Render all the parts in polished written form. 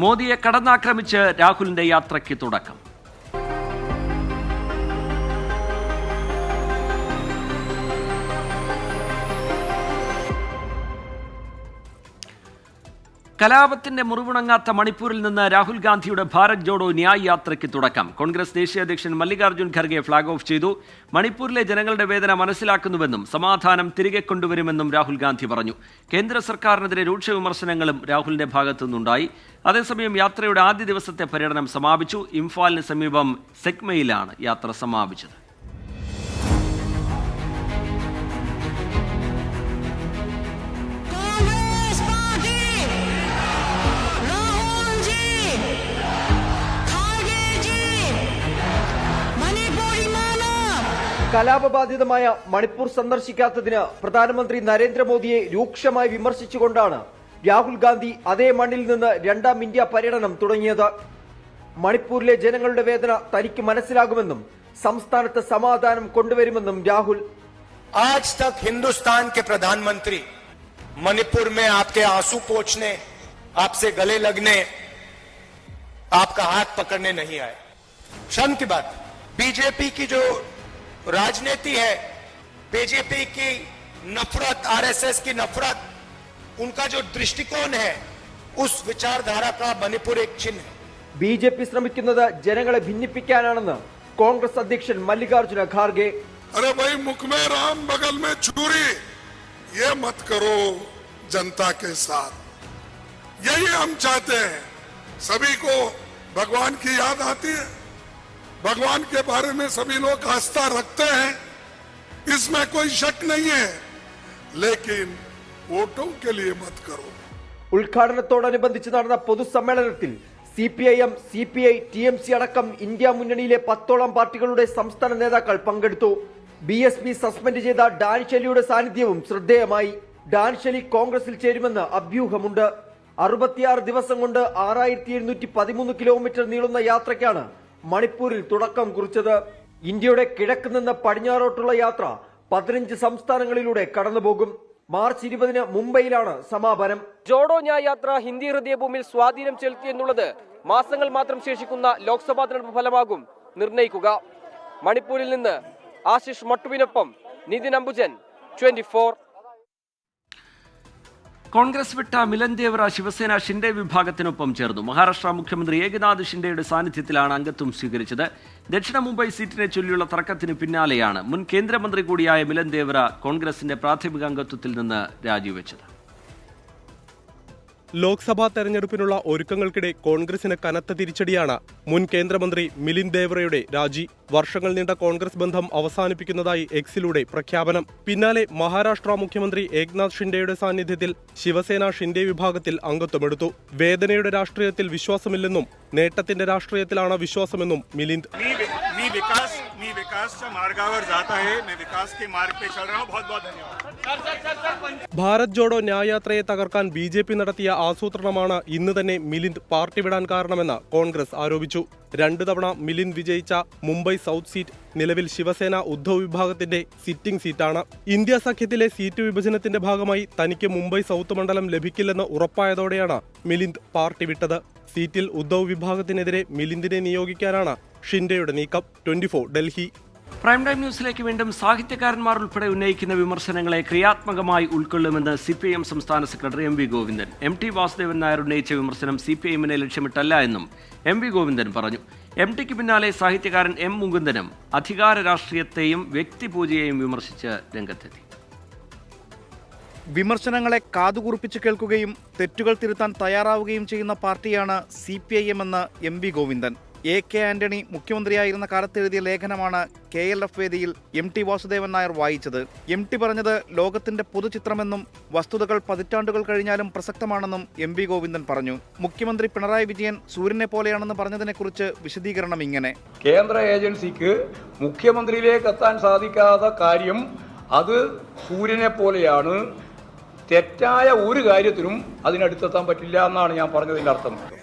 മോദിയെ കടന്നാക്രമിച്ച് രാഹുലിന്റെ യാത്രയ്ക്ക് തുടക്കം. കലാപത്തിന്റെ മുറിവുണങ്ങാത്ത മണിപ്പൂരിൽ നിന്ന് രാഹുൽ ഗാന്ധിയുടെ ഭാരത് ജോഡോ ന്യായ് യാത്രയ്ക്ക് തുടക്കം. കോൺഗ്രസ് ദേശീയ അധ്യക്ഷൻ മല്ലികാർജ്ജുൻ ഖർഗെ ഫ്ളാഗ് ഓഫ് ചെയ്തു. മണിപ്പൂരിലെ ജനങ്ങളുടെ വേദന മനസ്സിലാക്കുന്നുവെന്നും സമാധാനം തിരികെ കൊണ്ടുവരുമെന്നും രാഹുൽ ഗാന്ധി പറഞ്ഞു. കേന്ദ്ര സർക്കാരിനെതിരെ രൂക്ഷ വിമർശനങ്ങളും രാഹുലിന്റെ ഭാഗത്തുനിന്നുണ്ടായി. അതേസമയം യാത്രയുടെ ആദ്യ ദിവസത്തെ പര്യടനം സമാപിച്ചു. ഇംഫാലിന് സമീപം സെഗ്മയിലാണ് യാത്ര സമാപിച്ചത്. കലാപബാധിതമായ മണിപ്പൂർ സന്ദർശിക്കാത്തതിന് പ്രധാനമന്ത്രി നരേന്ദ്രമോദിയെ രൂക്ഷമായി വിമർശിച്ചുകൊണ്ടാണ് രാഹുൽ ഗാന്ധി അതേ മണ്ണിൽ നിന്ന് രണ്ടാം ഇന്ത്യ പര്യടനം തുടങ്ങിയത്. മണിപ്പൂരിലെ ജനങ്ങളുടെ വേദന തനിക്ക് മനസ്സിലാകുമെന്നും സംസ്ഥാനത്ത് സമാധാനം കൊണ്ടുവരുമെന്നും രാഹുൽ. आज तक हिंदुस्तान के प्रधानमंत्री मणिपुर में आपके आंसू पोंछने, आपसे गले लगने, आपका हाथ पकड़ने नहीं आए. शर्म की बात. बीजेपी की जो राजनीति है, बीजेपी की नफरत, आरएसएस की नफरत, उनका जो दृष्टिकोण है, उस विचारधारा का मणिपुर एक चिन्ह है. बीजेपी ശ്രമിക്കുന്നത് ജനങ്ങളെ ഭിന്നിപ്പിക്കാനാണെന്ന് കോൺഗ്രസ് അധ്യക്ഷൻ മല്ലികാർജ്ജുന ഖാർഗെ. अरे भाई, मुख में राम बगल में छुरी, ये मत करो जनता के साथ. यही हम चाहते हैं. सभी को भगवान की याद आती है, भगवान के बारे में सभी लोग आस्था रखते हैं, इसमें कोई शक नहीं है, लेकिन वोटों के लिए मत करो. ഉദ്ഘാടനത്തോടനുബന്ധിച്ച് നടന്ന പൊതുസമ്മേളനത്തിൽ CPIM, CPI, TMC അടക്കം ഇന്ത്യ മുന്നണിയിലെ 10ഓളം പാർട്ടികളുടെ സംസ്ഥാന നേതാക്കൾ പങ്കെടുത്തു. BSP സസ്പെൻഡ് ചെയ്ത ഡാൻ ഷെലിയുടെ സാന്നിധ്യവും ശ്രദ്ധേയമായി. ഡാൻ ഷെലി കോൺഗ്രസിൽ ചേരുമെന്ന് അഭ്യൂഹമുണ്ട്. 66 ദിവസം കൊണ്ട് 6713 കിലോമീറ്റർ നീളുന്ന യാത്രയ്ക്കാണ് മണിപ്പൂരിൽ തുടക്കം കുറിച്ചത്. ഇന്ത്യയുടെ കിഴക്ക് നിന്ന് പടിഞ്ഞാറോട്ടുള്ള യാത്ര 15 സംസ്ഥാനങ്ങളിലൂടെ കടന്നുപോകും. മാർച്ച് 20 മുംബൈയിലാണ് സമാപനം. ജോഡോ ന്യായ് യാത്ര ഹിന്ദി ഹൃദയഭൂമിയിൽ സ്വാധീനം ചെലുത്തിയെന്നുള്ളത് മാസങ്ങൾ മാത്രം ശേഷിക്കുന്ന ലോക്സഭാ തെരഞ്ഞെടുപ്പ് ഫലമാകും നിർണയിക്കുക. മണിപ്പൂരിൽ നിന്ന് ആശിഷ് മട്ടുവിനൊപ്പം നിതിൻ അംബുജൻ, 24. കോൺഗ്രസ് വിട്ട മിലൻ ദേവ്ര ശിവസേന ഷിൻഡെ വിഭാഗത്തിനൊപ്പം ചേർന്നു. മഹാരാഷ്ട്ര മുഖ്യമന്ത്രി ഏകനാഥ് ഷിൻഡെയുടെ സാന്നിധ്യത്തിലാണ് അംഗത്വം സ്വീകരിച്ചത്. ദക്ഷിണ മുംബൈ സീറ്റിനെ ചൊല്ലിയുള്ള തർക്കത്തിന് പിന്നാലെയാണ് മുൻ കേന്ദ്രമന്ത്രി കൂടിയായ മിലൻ ദേവ്ര കോൺഗ്രസിന്റെ പ്രാഥമിക അംഗത്വത്തിൽ നിന്ന് രാജിവെച്ചത്. ലോക്സഭാ തെരഞ്ഞെടുപ്പിനുള്ള ഒരുക്കങ്ങൾക്കിടെ കോൺഗ്രസിന് കനത്ത തിരിച്ചടിയാണ് മുൻ കേന്ദ്രമന്ത്രി മിലിന്ദ് ദേവ്രയുടെ രാജി. വർഷങ്ങൾ നീണ്ട കോൺഗ്രസ് ബന്ധം അവസാനിപ്പിക്കുന്നതായി എക്സിലൂടെ പ്രഖ്യാപനം. പിന്നാലെ മഹാരാഷ്ട്ര മുഖ്യമന്ത്രി ഏകനാഥ് ഷിൻഡെയുടെ സാന്നിധ്യത്തിൽ ശിവസേന ഷിൻഡെ വിഭാഗത്തിൽ അംഗത്വമെടുത്തു. വേദനയുടെ രാഷ്ട്രീയത്തിൽ വിശ്വാസമില്ലെന്നും നേട്ടത്തിന്റെ രാഷ്ട്രീയത്തിലാണ് വിശ്വാസമെന്നും മിലിന്ദ്. ഭാരത് ജോഡോ ന്യായ് യാത്രയെ തകർക്കാൻ BJP നടത്തിയ ആസൂത്രണമാണ് ഇന്ന് തന്നെ മിലിന്ദ് പാർട്ടി വിടാൻ കാരണമെന്ന് കോൺഗ്രസ് ആരോപിച്ചു. 2 തവണ മിലിന്ദ് വിജയിച്ച മുംബൈ സൗത്ത് സീറ്റ് നിലവിൽ ശിവസേന ഉദ്ധവ് വിഭാഗത്തിന്റെ സിറ്റിംഗ് സീറ്റാണ്. ഇന്ത്യ സഖ്യത്തിലെ സീറ്റ് വിഭജനത്തിന്റെ ഭാഗമായി തനിക്ക് മുംബൈ സൗത്ത് മണ്ഡലം ലഭിക്കില്ലെന്ന് ഉറപ്പായതോടെയാണ് മിലിന്ദ് പാർട്ടി വിട്ടത്. സീറ്റിൽ ഉദ്ധവ് വിഭാഗത്തിനെതിരെ മിലിന്ദിനെ നിയോഗിക്കാനാണ് ഷിൻഡെയുടെ നീക്കം. 24 ഡൽഹി. പ്രൈം ടൈം ന്യൂസിലേക്ക് വീണ്ടും. സാഹിത്യകാരന്മാർ ഉൾപ്പെടെ ഉന്നയിക്കുന്ന വിമർശനങ്ങളെ ക്രിയാത്മകമായി ഉൾക്കൊള്ളുമെന്ന് CPIM സംസ്ഥാന secretary MV Govindan. MT Vasudevan Nair ഉന്നയിച്ച വിമർശനം CPIMനെ ലക്ഷ്യമിട്ടല്ല എന്നും MV ഗോവിന്ദൻ പറഞ്ഞു. MTക്ക് പിന്നാലെ സാഹിത്യകാരൻ M മുകുന്ദനും അധികാര രാഷ്ട്രീയത്തെയും വ്യക്തിപൂജയെയും വിമർശിച്ച് രംഗത്തെത്തി. വിമർശനങ്ങളെ കാതുകുറിപ്പിച്ച് കേൾക്കുകയും തെറ്റുകൾ തിരുത്താൻ തയ്യാറാവുകയും ചെയ്യുന്ന പാർട്ടിയാണ് CPIM എന്ന് MV ഗോവിന്ദൻ. AK ആന്റണി മുഖ്യമന്ത്രിയായിരുന്ന കാലത്തെഴുതിയ ലേഖനമാണ് KLF വേദിയിൽ MT വാസുദേവൻ നായർ വായിച്ചത്. MT പറഞ്ഞത് ലോകത്തിന്റെ പൊതുചിത്രമെന്നും വസ്തുതകൾ പതിറ്റാണ്ടുകൾ കഴിഞ്ഞാലും പ്രസക്തമാണെന്നും MV ഗോവിന്ദൻ പറഞ്ഞു. മുഖ്യമന്ത്രി പിണറായി വിജയൻ സൂര്യനെ പോലെയാണെന്ന് പറഞ്ഞതിനെക്കുറിച്ച് വിശദീകരണം ഇങ്ങനെ: കേന്ദ്ര ഏജൻസിക്ക് മുഖ്യമന്ത്രിയിലേക്ക് എത്താൻ സാധിക്കാത്ത കാര്യം അത് സൂര്യനെ പോലെയാണ്. തെറ്റായ ഒരു കാര്യത്തിനും അതിനടുത്തെത്താൻ പറ്റില്ല എന്നാണ് ഞാൻ പറഞ്ഞതിൻ്റെ അർത്ഥം.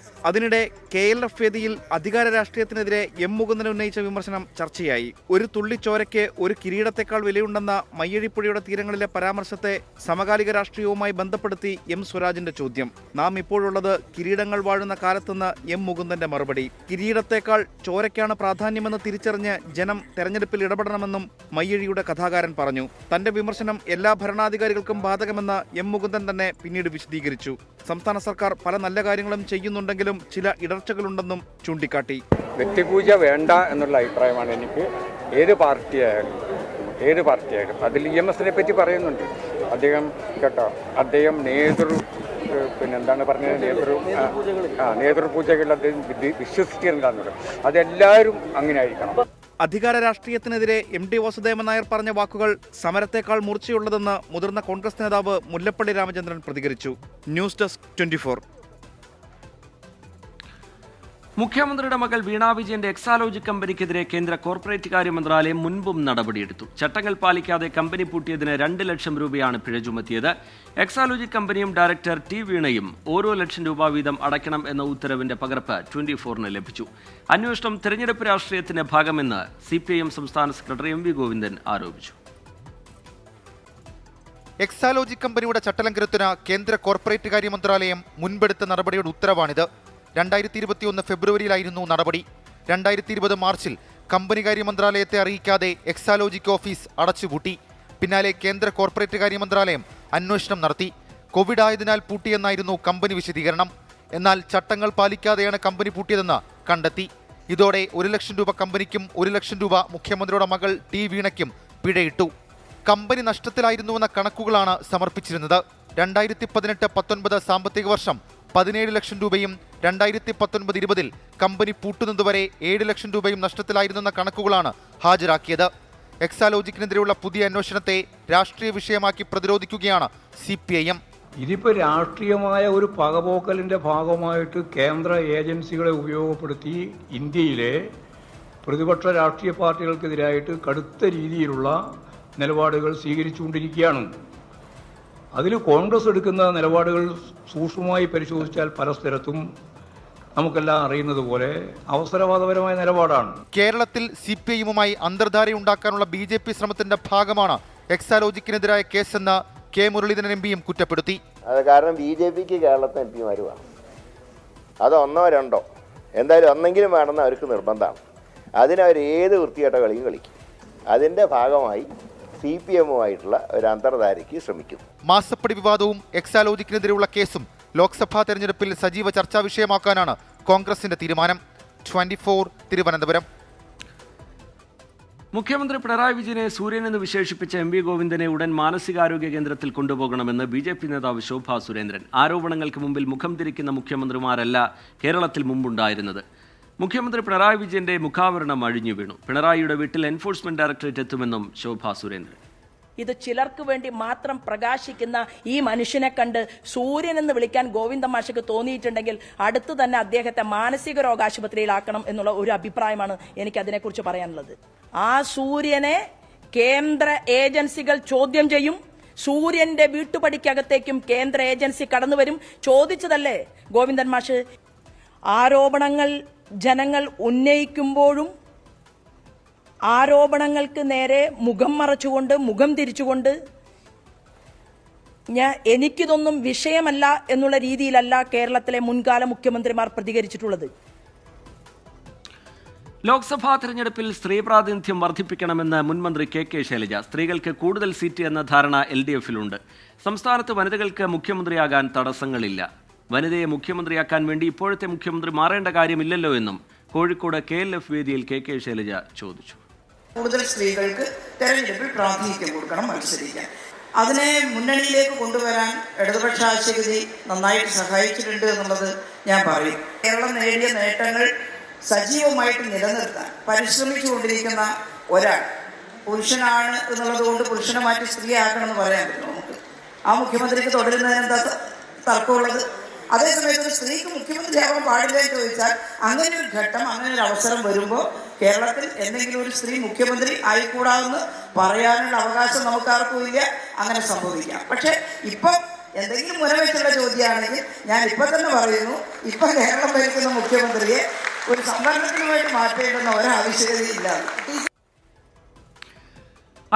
അതിനിടെ KLF വേദിയിൽ അധികാര രാഷ്ട്രീയത്തിനെതിരെ M മുകുന്ദൻ ഉന്നയിച്ച വിമർശനം ചർച്ചയായി. ഒരു തുള്ളി ചോരയ്ക്ക് ഒരു കിരീടത്തെക്കാൾ വിലയുണ്ടെന്ന മയ്യഴിപ്പുഴയുടെ തീരങ്ങളിലെ പരാമർശത്തെ സമകാലിക രാഷ്ട്രീയവുമായി ബന്ധപ്പെടുത്തി M സ്വരാജിന്റെ ചോദ്യം. നാം ഇപ്പോഴുള്ളത് കിരീടങ്ങൾ വാഴുന്ന കാലത്തെന്ന് M മുകുന്ദന്റെ മറുപടി. കിരീടത്തെക്കാൾ ചോരയ്ക്കാണ് പ്രാധാന്യമെന്ന് തിരിച്ചറിഞ്ഞ് ജനം തെരഞ്ഞെടുപ്പിൽ ഇടപെടണമെന്നും മയ്യഴിയുടെ കഥാകാരൻ പറഞ്ഞു. തന്റെ വിമർശനം എല്ലാ ഭരണാധികാരികൾക്കും ബാധകമെന്ന് M മുകുന്ദൻ തന്നെ പിന്നീട് വിശദീകരിച്ചു. സംസ്ഥാന സർക്കാർ പല നല്ല കാര്യങ്ങളും ചെയ്യുന്നുണ്ടെങ്കിലും ചില ഇടർച്ചകളുണ്ടെന്നും ചൂണ്ടിക്കാട്ടി. വ്യക്തിപൂജ വേണ്ട എന്നുള്ള അഭിപ്രായമാണ് എനിക്ക്. ഏത് പാർട്ടിയായാലും അതിൽ EMSനെ പറ്റി പറയുന്നുണ്ട് അദ്ദേഹം കേട്ടോ. അദ്ദേഹം നേതൃപൂജകൾ അദ്ദേഹം വിശ്വസിച്ചിരുന്നതാണ്. അതെല്ലാവരും അങ്ങനെ ആയിരിക്കണം. അധികാര രാഷ്ട്രീയത്തിനെതിരെ MD വാസുദേവൻ നായർ പറഞ്ഞ വാക്കുകൾ സമരത്തേക്കാൾ മൂർച്ചയുള്ളതെന്ന് മുതിർന്ന കോൺഗ്രസ് നേതാവ് മുല്ലപ്പള്ളി രാമചന്ദ്രൻ പ്രതികരിച്ചു. News desk 24. മുഖ്യമന്ത്രിയുടെ മകൾ വീണ വിജയന്റെ എക്സാലോജിക് കമ്പനിക്കെതിരെ കേന്ദ്ര കോർപ്പറേറ്റ് കാര്യ മന്ത്രാലയം മുൻപും നടപടിയെടുത്തു. ചട്ടങ്ങൾ പാലിക്കാതെ കമ്പനി പൂട്ടിയതിന് 2 ലക്ഷം രൂപയാണ് പിഴ ചുമത്തിയത്. എക്സാലോജിക് കമ്പനിയും ഡയറക്ടർ T വീണയും ഓരോ ലക്ഷം രൂപ വീതം അടയ്ക്കണം എന്ന ഉത്തരവിന്റെ പകർപ്പ് 24-ന് ലഭിച്ചു. അന്വേഷണം തെരഞ്ഞെടുപ്പ് രാഷ്ട്രീയത്തിന്റെ ഭാഗമെന്ന് CPIM സംസ്ഥാന സെക്രട്ടറി MV ഗോവിന്ദൻ ആരോപിച്ചു. എക്സാലോജിക് കമ്പനിയുടെ ചട്ടലംഘനത്തിന് കേന്ദ്ര കോർപ്പറേറ്റ് കാര്യ മന്ത്രാലയം മുൻപെടുത്ത നടപടിയുടെ ഉത്തരവാണിത്. 2021 ഫെബ്രുവരിയിലായിരുന്നു നടപടി. 2020 മാർച്ചിൽ കമ്പനി കാര്യ മന്ത്രാലയത്തെ അറിയിക്കാതെ എക്സാലോജിക് ഓഫീസ് അടച്ചുപൂട്ടി. പിന്നാലെ കേന്ദ്ര കോർപ്പറേറ്റ് കാര്യ മന്ത്രാലയം അന്വേഷണം നടത്തി. കോവിഡ് ആയതിനാൽ പൂട്ടിയെന്നായിരുന്നു കമ്പനി വിശദീകരണം. എന്നാൽ ചട്ടങ്ങൾ പാലിക്കാതെയാണ് കമ്പനി പൂട്ടിയതെന്ന് കണ്ടെത്തി. ഇതോടെ 1 ലക്ഷം രൂപ കമ്പനിക്കും 1 ലക്ഷം രൂപ മുഖ്യമന്ത്രിയുടെ മകൾ T വീണയ്ക്കും പിഴയിട്ടു. കമ്പനി നഷ്ടത്തിലായിരുന്നുവെന്ന കണക്കുകളാണ് സമർപ്പിച്ചിരുന്നത്. 2018-19 സാമ്പത്തിക വർഷം 17 ലക്ഷം രൂപയും 2019-20 കമ്പനി പൂട്ടുന്നതുവരെ 7 ലക്ഷം രൂപയും നഷ്ടത്തിലായിരുന്നെന്ന കണക്കുകളാണ് ഹാജരാക്കിയത്. എക്സാലോജിക്കിനെതിരെയുള്ള പുതിയ അന്വേഷണത്തെ രാഷ്ട്രീയ വിഷയമാക്കി പ്രതിരോധിക്കുകയാണ് CPIM. ഇതിപ്പോൾ രാഷ്ട്രീയമായ ഒരു പകപോക്കലിൻ്റെ ഭാഗമായിട്ട് കേന്ദ്ര ഏജൻസികളെ ഉപയോഗപ്പെടുത്തി ഇന്ത്യയിലെ പ്രതിപക്ഷ രാഷ്ട്രീയ പാർട്ടികൾക്കെതിരായിട്ട് കടുത്ത രീതിയിലുള്ള നിലപാടുകൾ സ്വീകരിച്ചുകൊണ്ടിരിക്കുകയാണ്. അതിൽ കോൺഗ്രസ് എടുക്കുന്ന നിലപാടുകൾ സൂക്ഷ്മമായി പരിശോധിച്ചാൽ പല സ്ഥലത്തും നമുക്കെല്ലാം അറിയുന്നത് പോലെ അവസരവാദപരമായ നിലപാടാണ്. കേരളത്തിൽ CPIMുമായി അന്തർധാരയുണ്ടാക്കാനുള്ള BJP ശ്രമത്തിന്റെ ഭാഗമാണ് എക്സാലോജിക്കിനെതിരായ കേസെന്ന് K മുരളീധരൻ MPയും കുറ്റപ്പെടുത്തി. അത് കാരണം BJPക്ക് കേരളത്തിൽ MPമാർ വേണം. അത് 1 or 2 എന്തായാലും ഒന്നെങ്കിലും വേണമെന്ന് അവർക്ക് നിർബന്ധമാണ്. അതിനവർ ഏത് വൃത്തികെട്ട കളിയും കളിക്കും. അതിൻ്റെ ഭാഗമായി CPIMുമായിട്ടുള്ള ഒരു അന്തർധാരയ്ക്ക് ശ്രമിക്കും. മാസപ്പടി വിവാദവും എക്സാലോജിക്കിനെതിരെയുള്ള കേസും ലോക്സഭാ തെരഞ്ഞെടുപ്പിൽ സജീവ ചർച്ചാ വിഷയമാക്കാനാണ് കോൺഗ്രസിന്റെ തീരുമാനം. 24 തിരുവനന്തപുരം. മുഖ്യമന്ത്രി പിണറായി വിജയനെ സൂര്യൻ എന്ന് വിശേഷിപ്പിച്ച MV ഗോവിന്ദനെ ഉടൻ മാനസികാരോഗ്യ കേന്ദ്രത്തിൽ കൊണ്ടുപോകണമെന്ന് BJP നേതാവ് ശോഭാ സുരേന്ദ്രൻ. ആരോപണങ്ങൾക്ക് മുമ്പിൽ മുഖം തിരിക്കുന്ന മുഖ്യമന്ത്രിമാരല്ല കേരളത്തിൽ മുമ്പുണ്ടായിരുന്നത്. മുഖ്യമന്ത്രി പിണറായി വിജയന്റെ മുഖാവരണം അഴിഞ്ഞു വീണു. പിണറായിയുടെ വീട്ടിൽ എൻഫോഴ്സ്മെന്റ് ഡയറക്ടറേറ്റ് എത്തുമെന്നും ശോഭാ സുരേന്ദ്രൻ. ഇത് ചിലർക്ക് വേണ്ടി മാത്രം പ്രകാശിക്കുന്ന ഈ മനുഷ്യനെ കണ്ട് സൂര്യൻ എന്ന് വിളിക്കാൻ ഗോവിന്ദ മാഷക്ക് തോന്നിയിട്ടുണ്ടെങ്കിൽ അടുത്ത് തന്നെ അദ്ദേഹത്തെ മാനസിക രോഗാശുപത്രിയിലാക്കണം എന്നുള്ള ഒരു അഭിപ്രായമാണ് എനിക്ക് അതിനെക്കുറിച്ച് പറയാനുള്ളത്. ആ സൂര്യനെ കേന്ദ്ര ഏജൻസികൾ ചോദ്യം ചെയ്യും. സൂര്യന്റെ വീട്ടുപടിക്കകത്തേക്കും കേന്ദ്ര ഏജൻസി കടന്നു വരും. ചോദിച്ചതല്ലേ ഗോവിന്ദൻ മാഷ്? ആരോപണങ്ങൾ ജനങ്ങൾ ഉന്നയിക്കുമ്പോഴും ആരോപണങ്ങൾക്ക് നേരെ മുഖം മറച്ചുകൊണ്ട് മുഖം തിരിച്ചുകൊണ്ട് എനിക്കിതൊന്നും വിഷയമല്ല എന്നുള്ള രീതിയിലല്ല കേരളത്തിലെ മുൻകാല മുഖ്യമന്ത്രിമാർ പ്രതികരിച്ചിട്ടുള്ളത്. ലോക്സഭാ തെരഞ്ഞെടുപ്പിൽ സ്ത്രീ പ്രാതിനിധ്യം വർദ്ധിപ്പിക്കണമെന്ന് മുൻമന്ത്രി KK ശൈലജ. സ്ത്രീകൾക്ക് കൂടുതൽ സീറ്റ് എന്ന ധാരണ LDFിലുണ്ട്. സംസ്ഥാനത്ത് വനിതകൾക്ക് മുഖ്യമന്ത്രിയാകാൻ തടസ്സങ്ങളില്ല. വനിതയെ മുഖ്യമന്ത്രിയാക്കാൻ വേണ്ടി ഇപ്പോഴത്തെ മുഖ്യമന്ത്രി മാറേണ്ട കാര്യമില്ലല്ലോ എന്നും കോഴിക്കോട് KLF വേദിയിൽ KK ശൈലജ ചോദിച്ചു. കൂടുതൽ സ്ത്രീകൾക്ക് തെരഞ്ഞെടുപ്പിൽ പ്രാതിനിധ്യം കൊടുക്കണം, മത്സരിക്കാൻ. അതിനെ മുന്നണിയിലേക്ക് കൊണ്ടുവരാൻ ഇടതുപക്ഷ ആശയഗതി നന്നായിട്ട് സഹായിച്ചിട്ടുണ്ട് എന്നുള്ളത് ഞാൻ പറയും. കേരളം നേടിയ നേട്ടങ്ങൾ സജീവമായിട്ട് നിലനിർത്താൻ പരിശ്രമിച്ചുകൊണ്ടിരിക്കുന്ന ഒരാൾ പുരുഷനാണ് എന്നുള്ളത് കൊണ്ട് പുരുഷനെ മാറ്റി സ്ത്രീയാക്കണമെന്ന് പറയാൻ പറ്റും നമുക്ക്. ആ മുഖ്യമന്ത്രിക്ക് തുടരുന്നതിന് എന്താ തർക്കമുള്ളത്? അതേസമയത്ത് ഒരു സ്ത്രീക്ക് മുഖ്യമന്ത്രിയാവാൻ പാടില്ല എന്ന് ചോദിച്ചാൽ അങ്ങനെ ഒരു ഘട്ടം, അങ്ങനെ ഒരു അവസരം വരുമ്പോൾ കേരളത്തിൽ എന്തെങ്കിലും ഒരു സ്ത്രീ മുഖ്യമന്ത്രി ആയിക്കൂടാമെന്ന് പറയാനുള്ള അവകാശം നമുക്കാർക്കും ഇല്ല. അങ്ങനെ സംഭവിക്കാം. പക്ഷെ ഇപ്പം എന്തെങ്കിലും മുനവെച്ചുള്ള ചോദ്യമാണെങ്കിൽ ഞാൻ ഇപ്പം തന്നെ പറയുന്നു, ഇപ്പം കേരളം ഭരിക്കുന്ന മുഖ്യമന്ത്രിയെ ഒരു സംവരണത്തിന് വേണ്ടി മാറ്റേണ്ടുന്ന ഒരാവശ്യകതയില്ല.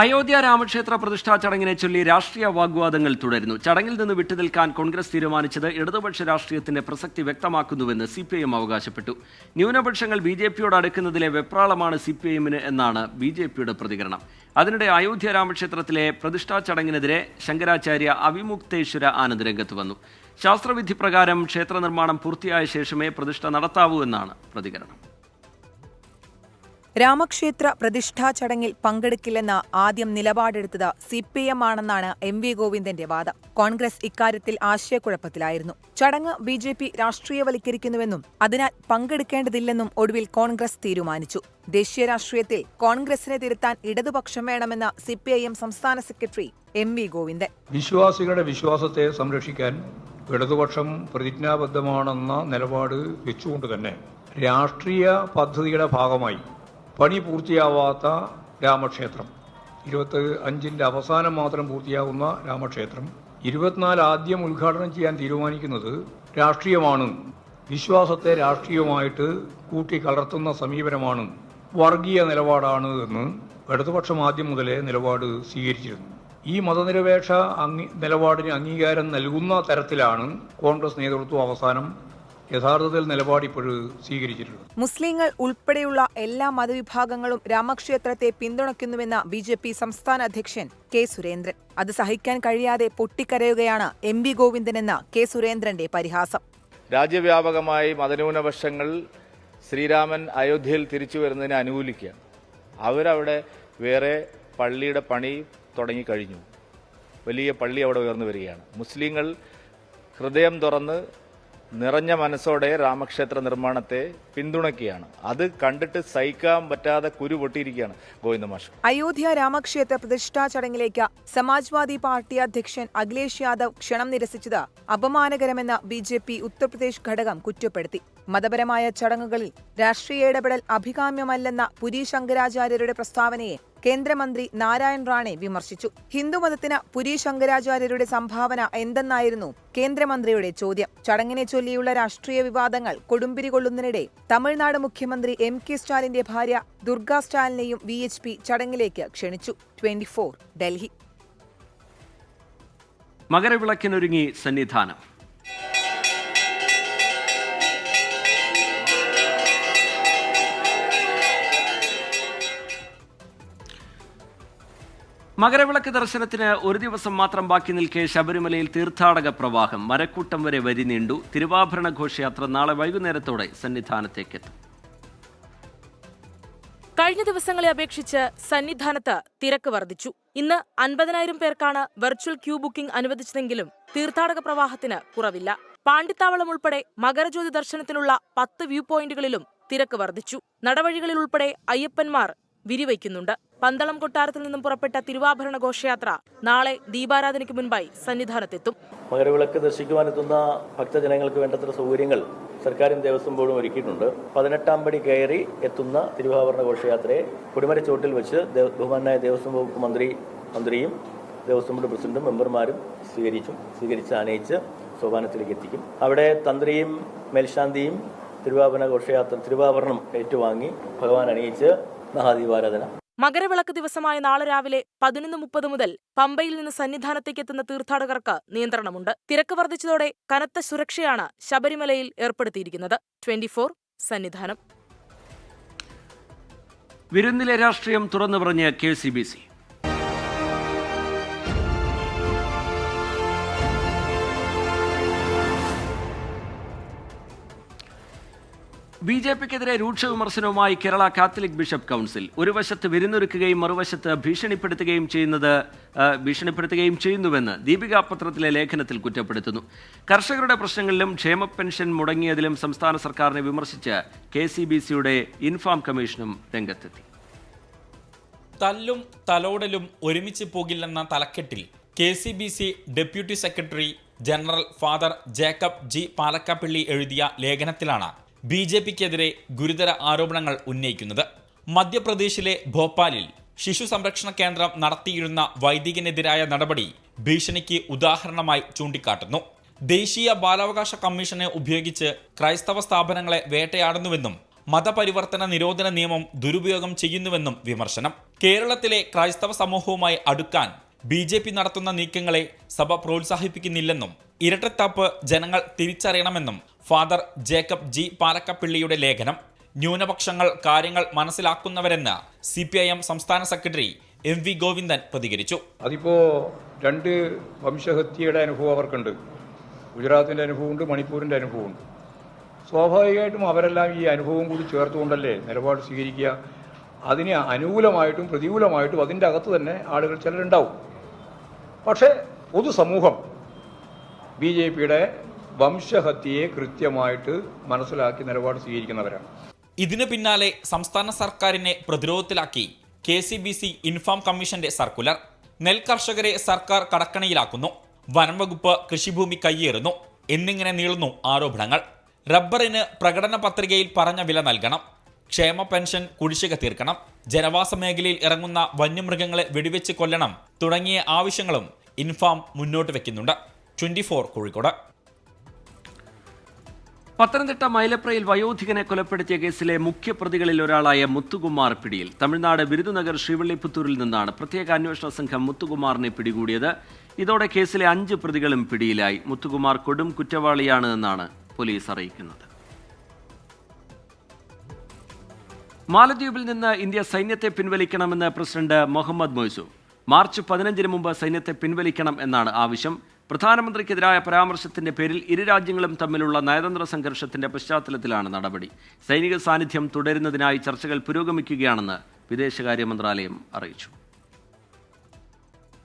അയോധ്യ രാമക്ഷേത്ര പ്രതിഷ്ഠാ ചടങ്ങിനെ ചൊല്ലി രാഷ്ട്രീയ വാഗ്വാദങ്ങൾ തുടരുന്നു. ചടങ്ങിൽ നിന്ന് വിട്ടുനിൽക്കാൻ കോൺഗ്രസ് തീരുമാനിച്ചത് ഇടതുപക്ഷ രാഷ്ട്രീയത്തിന്റെ പ്രസക്തി വ്യക്തമാക്കുന്നുവെന്ന് CPIM അവകാശപ്പെട്ടു. ന്യൂനപക്ഷങ്ങൾ BJPയോട് അടുക്കുന്നതിലെ വെപ്രാളമാണ് CPIMന് എന്നാണ് BJPയുടെ പ്രതികരണം. അതിനിടെ അയോധ്യ രാമക്ഷേത്രത്തിലെ പ്രതിഷ്ഠാ ചടങ്ങിനെതിരെ ശങ്കരാചാര്യ അവിമുക്തേശ്വര ആനന്ദ് രംഗത്ത് വന്നു. ശാസ്ത്രവിധി പ്രകാരം ക്ഷേത്ര നിർമ്മാണം പൂർത്തിയായ ശേഷമേ പ്രതിഷ്ഠ നടത്താവൂ എന്നാണ് പ്രതികരണം. രാമക്ഷേത്ര പ്രതിഷ്ഠാ ചടങ്ങിൽ പങ്കെടുക്കില്ലെന്ന് ആദ്യം നിലപാടെടുത്തത് CPM ആണെന്നാണ് MV ഗോവിന്ദന്റെ വാദം. കോൺഗ്രസ് ഇക്കാര്യത്തിൽ ആശയക്കുഴപ്പത്തിലായിരുന്നു. ചടങ്ങ് BJP രാഷ്ട്രീയവൽക്കരിക്കുന്നുവെന്നും അതിനാൽ പങ്കെടുക്കേണ്ടതില്ലെന്നും ഒടുവിൽ കോൺഗ്രസ് തീരുമാനിച്ചു. ദേശീയ രാഷ്ട്രീയത്തിൽ കോൺഗ്രസിനെ തിരുത്താൻ ഇടതുപക്ഷം വേണമെന്ന് CPIM സംസ്ഥാന സെക്രട്ടറി MV ഗോവിന്ദൻ. വിശ്വാസികളുടെ വിശ്വാസത്തെ സംരക്ഷിക്കാൻ ഇടതുപക്ഷം പ്രതിജ്ഞാബദ്ധമാണെന്ന നിലപാട് വെച്ചുകൊണ്ട് തന്നെ രാഷ്ട്രീയ പദ്ധതിയുടെ ഭാഗമായി പണി പൂർത്തിയാവാത്ത രാമക്ഷേത്രം, 25ന്റെ അവസാനം മാത്രം പൂർത്തിയാകുന്ന രാമക്ഷേത്രം 24 ആദ്യം ഉദ്ഘാടനം ചെയ്യാൻ തീരുമാനിക്കുന്നത് രാഷ്ട്രീയമാണ്. വിശ്വാസത്തെ രാഷ്ട്രീയമായിട്ട് കൂട്ടിക്കലർത്തുന്ന സമീപനമാണ്, വർഗീയ നിലപാടാണ് എന്ന് ഇടതുപക്ഷം ആദ്യം മുതലേ നിലപാട് സ്വീകരിച്ചിരുന്നു. ഈ മതനിരപേക്ഷ നിലപാടിന് അംഗീകാരം നൽകുന്ന തരത്തിലാണ് കോൺഗ്രസ് നേതൃത്വം അവസാനം യഥാർത്ഥത്തിൽ നിലപാടിപ്പോഴും സ്വീകരിച്ചിട്ടുള്ളത്. മുസ്ലിങ്ങൾ ഉൾപ്പെടെയുള്ള എല്ലാ മതവിഭാഗങ്ങളും രാമക്ഷേത്രത്തെ പിന്തുണയ്ക്കുന്നുവെന്ന BJP സംസ്ഥാന അധ്യക്ഷൻ K. സുരേന്ദ്രൻ. അത് സഹിക്കാൻ കഴിയാതെ പൊട്ടിക്കരയുകയാണ് MV ഗോവിന്ദനെന്ന K. സുരേന്ദ്രന്റെ പരിഹാസം. രാജ്യവ്യാപകമായി മതന്യൂനപക്ഷങ്ങൾ ശ്രീരാമൻ അയോധ്യയിൽ തിരിച്ചു വരുന്നതിനെ അനുകൂലിക്കുകയാണ്. അവരവിടെ വേറെ പള്ളിയുടെ പണി തുടങ്ങിക്കഴിഞ്ഞു. വലിയ പള്ളി അവിടെ ഉയർന്നു വരികയാണ്. മുസ്ലിങ്ങൾ ഹൃദയം തുറന്ന് നിറഞ്ഞ മനസ്സോടെ രാമക്ഷേത്ര നിർമ്മാണത്തെ പിന്തുണയ്ക്കുകയാണ്. അത് കണ്ടിട്ട് സഹിക്കാൻ പറ്റാതെ കുരു പൊട്ടിയിരിക്കുകയാണ് ഗോവിന്ദ മാഷ്. അയോധ്യ രാമക്ഷേത്ര പ്രതിഷ്ഠാ ചടങ്ങിലേക്ക് സമാജ്വാദി പാർട്ടി അധ്യക്ഷൻ അഖിലേഷ് യാദവ് ക്ഷണം നിരസിച്ചത് അപമാനകരമെന്ന് BJP ഉത്തർപ്രദേശ് ഘടകം കുറ്റപ്പെടുത്തി. മതപരമായ ചടങ്ങുകളിൽ രാഷ്ട്രീയ ഇടപെടൽ അഭികാമ്യമല്ലെന്ന പുരി ശങ്കരാചാര്യരുടെ പ്രസ്താവനയെ കേന്ദ്രമന്ത്രി നാരായൺ റാണെ വിമർശിച്ചു. ഹിന്ദുമതത്തിന് പുരി ശങ്കരാചാര്യരുടെ സംഭാവന എന്തെന്നായിരുന്നു കേന്ദ്രമന്ത്രിയുടെ ചോദ്യം. ചടങ്ങിനെ ചൊല്ലിയുള്ള രാഷ്ട്രീയ വിവാദങ്ങൾ കൊടുമ്പിരി കൊള്ളുന്നതിനിടെ തമിഴ്നാട് മുഖ്യമന്ത്രി MK സ്റ്റാലിന്റെ ഭാര്യ ദുർഗ സ്റ്റാലിനെയും VHP ചടങ്ങിലേക്ക് ക്ഷണിച്ചു. 24 ഡൽഹി. മകരവിളക്കിനൊരുങ്ങി സന്നിധാനം. മകരവിളക്ക് ദർശനത്തിന് ഒരു ദിവസം മാത്രം ബാക്കി നിൽക്കെ ശബരിമലയിൽ തീർത്ഥാടക പ്രവാഹം. മരക്കൂട്ടം വരെ വരി നീണ്ടു. തിരുവാഭരണ ഘോഷയാത്ര നാളെ വൈകുന്നേരത്തോടെ സന്നിധാനത്തേക്കെത്തും. കഴിഞ്ഞ ദിവസങ്ങളെ അപേക്ഷിച്ച് സന്നിധാനത്ത് തിരക്ക് വർദ്ധിച്ചു. ഇന്ന് 50,000 പേർക്കാണ് വെർച്വൽ ക്യൂ ബുക്കിംഗ് അനുവദിച്ചതെങ്കിലും തീർത്ഥാടക പ്രവാഹത്തിന് കുറവില്ല. പാണ്ടിത്താവളം ഉൾപ്പെടെ മകരജ്യോതി ദർശനത്തിനുള്ള 10 വ്യൂ പോയിന്റുകളിലും തിരക്ക് വർദ്ധിച്ചു. നടവഴികളിൽ ഉൾപ്പെടെ അയ്യപ്പന്മാർ വിരിവയ്ക്കുന്നുണ്ട്. പന്തളം കൊട്ടാരത്തിൽ നിന്നും പുറപ്പെട്ട തിരുവാഭരണ ഘോഷയാത്ര നാളെ ദീപാരാധനയ്ക്ക് മുൻപായി സന്നിധാനത്തെത്തും. മകരവിളക്ക് ദർശിക്കുവാനെത്തുന്ന ഭക്തജനങ്ങൾക്ക് വേണ്ടത്ര സൗകര്യങ്ങൾ സർക്കാരും ദേവസ്വം ബോർഡും ഒരുക്കിയിട്ടുണ്ട്. 18ാം പടി കയറി എത്തുന്ന തിരുവാഭരണ ഘോഷയാത്രയെ കൊടിമരച്ചോട്ടിൽ വെച്ച് ബഹുമാനായ ദേവസ്വം വകുപ്പ് മന്ത്രിയും ദേവസ്വം ബോർഡ് പ്രസിഡന്റും മെമ്പർമാരും സ്വീകരിച്ച് ആനയിച്ച് സോപാനത്തിലേക്ക് എത്തിക്കും. അവിടെ തന്ത്രിയും മേൽശാന്തിയും തിരുവാഭരണം ഏറ്റുവാങ്ങി ഭഗവാൻ അണിയിച്ച് മഹാദീപാരാധന. മകരവിളക്ക് ദിവസമായ നാളെ രാവിലെ 11:30 മുതൽ പമ്പയിൽ നിന്ന് സന്നിധാനത്തേക്ക് എത്തുന്ന തീർത്ഥാടകർക്ക് നിയന്ത്രണമുണ്ട്. തിരക്ക് വർദ്ധിച്ചതോടെ കനത്ത സുരക്ഷയാണ് ശബരിമലയിൽ ഏർപ്പെടുത്തിയിരിക്കുന്നത്. 24 സന്നിധാനം. വിരുന്നിലെ രാഷ്ട്രീയം തുറന്നു പറഞ്ഞ് KCBC. BJPക്കെതിരെ രൂക്ഷ വിമർശനവുമായി കേരള കാത്തലിക് ബിഷപ്പ് കൗൺസിൽ. ഒരു വശത്ത് വിരുന്നൊരുക്കുകയും മറുവശത്ത് ഭീഷണിപ്പെടുത്തുകയും ചെയ്യുന്നുവെന്ന് ദീപിക പത്രത്തിലെ ലേഖനത്തിൽ കുറ്റപ്പെടുത്തുന്നു. കർഷകരുടെ പ്രശ്നങ്ങളിലും ക്ഷേമ പെൻഷൻ മുടങ്ങിയതിലും സംസ്ഥാന സർക്കാരിനെ വിമർശിച്ച് KCBCയുടെ ഇൻഫാം കമ്മീഷനും രംഗത്തെത്തി. തല്ലും തലോടലും ഒരുമിച്ച് പോകില്ലെന്ന തലക്കെട്ടിൽ KCBC deputy secretary general father Jacob G. Palakkappally എഴുതിയ ലേഖനത്തിലാണ് BJPക്കെതിരെ ഗുരുതര ആരോപണങ്ങൾ ഉന്നയിക്കുന്നത്. മധ്യപ്രദേശിലെ ഭോപ്പാലിൽ ശിശു സംരക്ഷണ കേന്ദ്രം നടത്തിയിരുന്ന വൈദികനെതിരായ നടപടി ഭീഷണിക്ക് ഉദാഹരണമായി ചൂണ്ടിക്കാട്ടുന്നു. ദേശീയ ബാലാവകാശ കമ്മീഷനെ ഉപയോഗിച്ച് ക്രൈസ്തവ സ്ഥാപനങ്ങളെ വേട്ടയാടുന്നുവെന്നും മതപരിവർത്തന നിരോധന നിയമം ദുരുപയോഗം ചെയ്യുന്നുവെന്നും വിമർശനം. കേരളത്തിലെ ക്രൈസ്തവ സമൂഹവുമായി അടുക്കാൻ BJP നടത്തുന്ന നീക്കങ്ങളെ സഭ പ്രോത്സാഹിപ്പിക്കുന്നില്ലെന്നും ഇരട്ടത്താപ്പ് ജനങ്ങൾ തിരിച്ചറിയണമെന്നും ഫാദർ ജേക്കബ് G. പാലക്കപ്പിള്ളിയുടെ ലേഖനം. ന്യൂനപക്ഷങ്ങൾ കാര്യങ്ങൾ മനസ്സിലാക്കുന്നവരെന്ന് CPIM സംസ്ഥാന സെക്രട്ടറി MV ഗോവിന്ദൻ പ്രതികരിച്ചു. അതിപ്പോ 2 വംശഹത്യയുടെ അനുഭവം അവർക്കുണ്ട്. ഗുജറാത്തിൻ്റെ അനുഭവമുണ്ട്, മണിപ്പൂരിൻ്റെ അനുഭവമുണ്ട്. സ്വാഭാവികമായിട്ടും അവരെല്ലാം ഈ അനുഭവം കൂടി ചേർത്തുകൊണ്ടല്ലേ നിലപാട് സ്വീകരിക്കുക. അതിന് അനുകൂലമായിട്ടും പ്രതികൂലമായിട്ടും അതിൻ്റെ അകത്ത് തന്നെ ആളുകൾ ചിലരുണ്ടാവും. പക്ഷേ പൊതുസമൂഹം BJPയുടെ വംശഹത്യയെ കൃത്യമായിട്ട് മനസ്സിലാക്കി നിലപാട് സ്വീകരിക്കുന്നവരാണ്. ഇതിനു പിന്നാലെ സംസ്ഥാന സർക്കാരിനെ പ്രതിരോധത്തിലാക്കി KCBC ഇൻഫാം കമ്മീഷന്റെ സർക്കുലർ. നെൽകർഷകരെ സർക്കാർ കടക്കണിയിലാക്കുന്നു, വനം വകുപ്പ് കൃഷിഭൂമി കയ്യേറുന്നു എന്നിങ്ങനെ നീളുന്നു ആരോപണങ്ങൾ. റബ്ബറിന് പ്രകടന പത്രികയിൽ പറഞ്ഞ വില നൽകണം, ക്ഷേമ പെൻഷൻ കുടിശ്ശിക തീർക്കണം, ജനവാസ മേഖലയിൽ ഇറങ്ങുന്ന വന്യമൃഗങ്ങളെ വെടിവെച്ച് കൊല്ലണം തുടങ്ങിയ ആവശ്യങ്ങളും ഇൻഫാം മുന്നോട്ട് വെക്കുന്നുണ്ട്. 24 കോഴിക്കോട്. പത്തനംതിട്ട മൈലപ്രയിൽ വയോധികനെ കൊലപ്പെടുത്തിയ കേസിലെ മുഖ്യപ്രതികളിൽ ഒരാളായ മുത്തുകുമാർ പിടിയിൽ. തമിഴ്നാട് വിരുദുനഗർ ശ്രീവള്ളിപുത്തൂരിൽ നിന്നാണ് പ്രത്യേക അന്വേഷണ സംഘം മുത്തുകുമാറിനെ പിടികൂടിയത്. ഇതോടെ കേസിലെ 5 പ്രതികളും പിടിയിലായി. മുത്തുകുമാർ കൊടും കുറ്റവാളിയാണ് എന്നാണ് പോലീസ് അറിയിക്കുന്നത്. മാലദ്വീപിൽ നിന്ന് ഇന്ത്യ സൈന്യത്തെ പിൻവലിക്കണമെന്ന് പ്രസിഡന്റ് മുഹമ്മദ് മൊയ്സു. മാർച്ച് 15 മുമ്പ് സൈന്യത്തെ പിൻവലിക്കണം എന്നാണ് ആവശ്യം. പ്രധാനമന്ത്രിക്കെതിരായ പരാമർശത്തിന്റെ പേരിൽ ഇരു രാജ്യങ്ങളും തമ്മിലുള്ള നയതന്ത്ര സംഘർഷത്തിന്റെ പശ്ചാത്തലത്തിലാണ് നടപടി. സൈനിക സാന്നിധ്യം തുടരുന്നതിനായി ചർച്ചകൾ പുരോഗമിക്കുകയാണെന്ന് വിദേശകാര്യ മന്ത്രാലയം അറിയിച്ചു.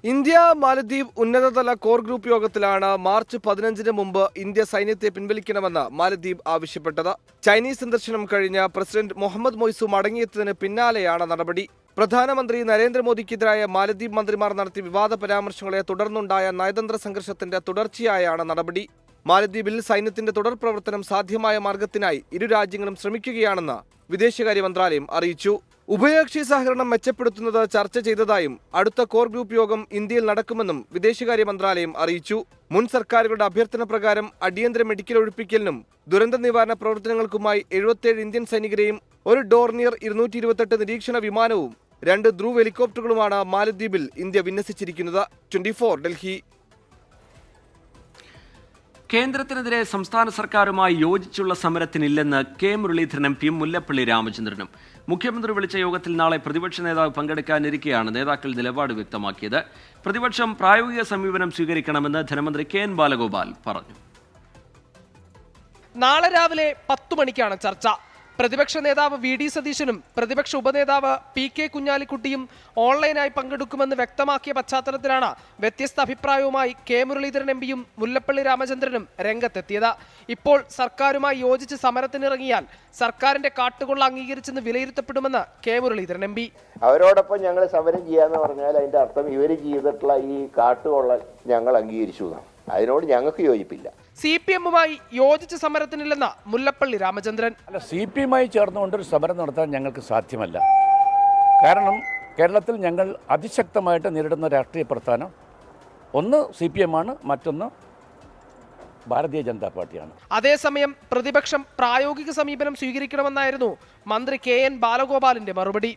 ഇന്ത്യ മാലദ്വീപ് ഉന്നതതല കോർ ഗ്രൂപ്പ് യോഗത്തിലാണ് മാർച്ച് 15 മുമ്പ് ഇന്ത്യ സൈന്യത്തെ പിൻവലിക്കണമെന്ന് മാലദ്വീപ് ആവശ്യപ്പെട്ടത്. ചൈനീസ് സന്ദർശനം കഴിഞ്ഞ പ്രസിഡന്റ് മുഹമ്മദ് മൊയ്സു മടങ്ങിയെത്തിയതിന് പിന്നാലെയാണ് നടപടി. പ്രധാനമന്ത്രി നരേന്ദ്രമോദിക്കെതിരായ മാലദ്വീപ് മന്ത്രിമാർ നടത്തിയ വിവാദ പരാമർശങ്ങളെ തുടർന്നുണ്ടായ നയതന്ത്ര സംഘർഷത്തിന്റെ തുടർച്ചയായാണ് നടപടി. മാലദ്വീപിൽ സൈന്യത്തിന്റെ തുടർ പ്രവർത്തനം സാധ്യമായ മാർഗത്തിനായി ഇരു രാജ്യങ്ങളും ശ്രമിക്കുകയാണെന്ന് വിദേശകാര്യ മന്ത്രാലയം അറിയിച്ചു. ഉഭയകക്ഷി സഹകരണം മെച്ചപ്പെടുത്തുന്നത് ചർച്ച ചെയ്തതായും അടുത്ത കോർ ഗ്രൂപ്പ് യോഗം ഇന്ത്യയിൽ നടക്കുമെന്നും വിദേശകാര്യ മന്ത്രാലയം അറിയിച്ചു. മുൻ സർക്കാരുകളുടെ അഭ്യർത്ഥന പ്രകാരം അടിയന്തര മെഡിക്കൽ ഒഴിപ്പിക്കലിനും ദുരന്ത നിവാരണ പ്രവർത്തനങ്ങൾക്കുമായി 77 ഇന്ത്യൻ സൈനികരെയും ഒരു ഡോർണിയർ 228 നിരീക്ഷണ വിമാനവും 2 ധ്രുവ് ഹെലികോപ്റ്ററുകളുമാണ് മാലദ്വീപിൽ ഇന്ത്യ വിന്യസിച്ചിരിക്കുന്നത്. 24 ഡൽഹി. കേന്ദ്രത്തിനെതിരെ സംസ്ഥാന സർക്കാരുമായി യോജിച്ചുള്ള സമരത്തിനില്ലെന്ന് K. മുരളീധരൻ MP മുല്ലപ്പള്ളി രാമചന്ദ്രനും. മുഖ്യമന്ത്രി വിളിച്ച യോഗത്തിൽ നാളെ പ്രതിപക്ഷ നേതാവ് പങ്കെടുക്കാനിരിക്കെയാണ് നേതാക്കൾ നിലപാട് വ്യക്തമാക്കിയത്. പ്രതിപക്ഷം പ്രായോഗിക സമീപനം സ്വീകരിക്കണമെന്ന് ധനമന്ത്രി KN ബാലഗോപാൽ പറഞ്ഞു. നാളെ രാവിലെ 10 മണിക്കാണ് ചർച്ച. പ്രതിപക്ഷ നേതാവ് VD സതീശനും പ്രതിപക്ഷ ഉപനേതാവ് PK കുഞ്ഞാലിക്കുട്ടിയും ഓൺലൈനായി പങ്കെടുക്കുമെന്ന് വ്യക്തമാക്കിയ പശ്ചാത്തലത്തിലാണ് വ്യത്യസ്ത അഭിപ്രായവുമായി K. മുരളീധരൻ MPയും മുല്ലപ്പള്ളി രാമചന്ദ്രനും രംഗത്തെത്തിയത്. ഇപ്പോൾ സർക്കാരുമായി യോജിച്ച് സമരത്തിനിറങ്ങിയാൽ സർക്കാരിന്റെ കാട്ടുകൊള്ള അംഗീകരിച്ചെന്ന് വിലയിരുത്തപ്പെടുമെന്ന് K. മുരളീധരൻ MP. അവരോടൊപ്പം ഞങ്ങൾ സമരം ചെയ്യാന്ന് പറഞ്ഞാൽ അതിന്റെ അർത്ഥം ഇവർ ചെയ്തിട്ടുള്ള ഈ കാട്ടുകൊള്ള ഞങ്ങൾ അംഗീകരിച്ചു. അതിനോട് ഞങ്ങൾക്ക് യോജിപ്പില്ല. CPM-മായി യോജിച്ച സമരത്തിനില്ലെന്ന് മുല്ലപ്പള്ളി രാമചന്ദ്രൻ. CPM-മായി ചേർന്നുകൊണ്ടൊരു സമരം നടത്താൻ ഞങ്ങൾക്ക് സാധ്യമല്ല. കാരണം കേരളത്തിൽ ഞങ്ങൾ അതിശക്തമായിട്ട് നേരിടുന്ന രാഷ്ട്രീയ പ്രസ്ഥാനം ഒന്ന് CPM ആണ്, മറ്റൊന്ന് ഭാരതീയ ജനതാ പാർട്ടിയാണ്. അതേസമയം പ്രതിപക്ഷം പ്രായോഗിക സമീപനം സ്വീകരിക്കണമെന്നായിരുന്നു മന്ത്രി KN ബാലഗോപാലിന്റെ മറുപടി.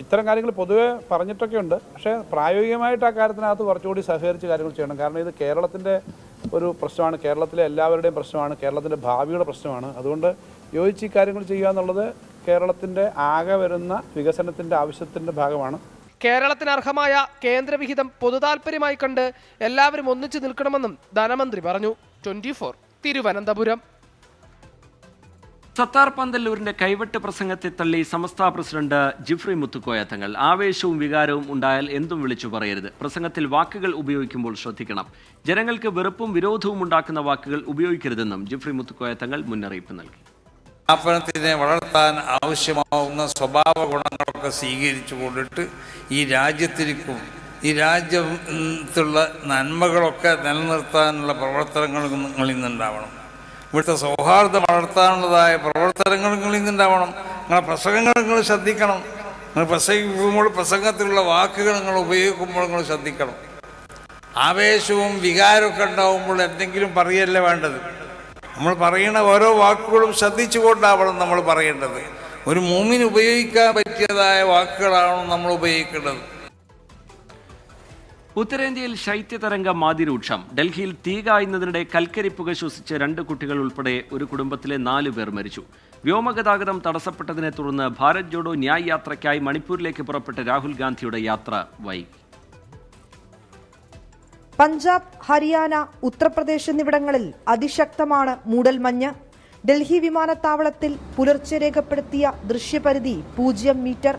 ഇത്തരം കാര്യങ്ങൾ പൊതുവെ പറഞ്ഞിട്ടൊക്കെ ഉണ്ട്, പക്ഷേ പ്രായോഗികമായിട്ട് ആ കാര്യത്തിനകത്ത് കുറച്ചുകൂടി സഹകരിച്ച് കാര്യങ്ങൾ ചെയ്യണം. കാരണം ഇത് കേരളത്തിൻ്റെ ഒരു പ്രശ്നമാണ്, കേരളത്തിലെ എല്ലാവരുടെയും പ്രശ്നമാണ്, കേരളത്തിൻ്റെ ഭാവിയുടെ പ്രശ്നമാണ്. അതുകൊണ്ട് യോജിച്ച് ഈ കാര്യങ്ങൾ ചെയ്യുക എന്നുള്ളത് കേരളത്തിൻ്റെ ആകെ വരുന്ന വികസനത്തിൻ്റെ ആവശ്യത്തിൻ്റെ ഭാഗമാണ്. കേരളത്തിന് അർഹമായ കേന്ദ്രവിഹിതം പൊതുതാൽപര്യമായി കണ്ട് എല്ലാവരും ഒന്നിച്ചു നിൽക്കണമെന്നും ധനമന്ത്രി പറഞ്ഞു. 24 തിരുവനന്തപുരം. സത്താർ പന്തല്ലൂരിന്റെ കൈവെട്ട് പ്രസംഗത്തെ തള്ളി സമസ്ത പ്രസിഡന്റ് ജിഫ്രി മുത്തുക്കോയ തങ്ങൾ. ആവേശവും വികാരവും ഉണ്ടായാൽ എന്തും വിളിച്ചു പറയരുത്. പ്രസംഗത്തിൽ വാക്കുകൾ ഉപയോഗിക്കുമ്പോൾ ശ്രദ്ധിക്കണം. ജനങ്ങൾക്ക് വെറുപ്പും വിരോധവും ഉണ്ടാക്കുന്ന വാക്കുകൾ ഉപയോഗിക്കരുതെന്നും ജിഫ്രി മുത്തുക്കോയ തങ്ങൾ മുന്നറിയിപ്പ് നൽകി. സ്ഥാപനത്തിനെ വളർത്താൻ ആവശ്യമാവുന്ന സ്വഭാവ ഗുണങ്ങളൊക്കെ സ്വീകരിച്ചു കൊണ്ടിട്ട് ഈ രാജ്യത്തിലേക്കും ഈ രാജ്യത്തുള്ള നന്മകളൊക്കെ നിലനിർത്താനുള്ള പ്രവർത്തനങ്ങളിൽ നിന്നുണ്ടാവണം. ഇവിടുത്തെ സൗഹാർദ്ദം വളർത്താനുള്ളതായ പ്രവർത്തനങ്ങളിൽ നിന്നുണ്ടാവണം. നിങ്ങളെ പ്രസംഗങ്ങൾ നിങ്ങൾ ശ്രദ്ധിക്കണം. നിങ്ങൾ പ്രസംഗിക്കുമ്പോൾ പ്രസംഗത്തിലുള്ള വാക്കുകൾ നിങ്ങൾ ഉപയോഗിക്കുമ്പോൾ നിങ്ങൾ ശ്രദ്ധിക്കണം. ആവേശവും വികാരമൊക്കെ ഉണ്ടാവുമ്പോൾ എന്തെങ്കിലും പറയല്ല വേണ്ടത്. നമ്മൾ പറയുന്ന ഓരോ വാക്കുകളും ശ്രദ്ധിച്ചുകൊണ്ടാവണം നമ്മൾ പറയേണ്ടത്. ഒരു മുഅ്മിന് ഉപയോഗിക്കാൻ പറ്റിയതായ വാക്കുകളാണ് നമ്മൾ ഉപയോഗിക്കേണ്ടത്. ഉത്തരേന്ത്യയിൽ ശൈത്യതരംഗം അതിരൂക്ഷം. ഡൽഹിയിൽ തീ കായുന്നതിനിടെ കൽക്കരി പുക ശ്വസിച്ച് 2 കുട്ടികൾ ഉൾപ്പെടെ ഒരു കുടുംബത്തിലെ 4 പേർ മരിച്ചു. വ്യോമഗതാഗതം തടസ്സപ്പെട്ടതിനെ തുടർന്ന് ഭാരത് ജോഡോ ന്യായ് യാത്രയ്ക്കായി മണിപ്പൂരിലേക്ക് പുറപ്പെട്ട രാഹുൽ ഗാന്ധിയുടെ യാത്ര വൈകി. പഞ്ചാബ്, ഹരിയാന, ഉത്തർപ്രദേശ് എന്നിവിടങ്ങളിൽ അതിശക്തമാണ് മൂടൽമഞ്ഞ്. ഡൽഹി വിമാനത്താവളത്തിൽ പുലർച്ചെ രേഖപ്പെടുത്തിയ ദൃശ്യപരിധി 0 മീറ്റർ.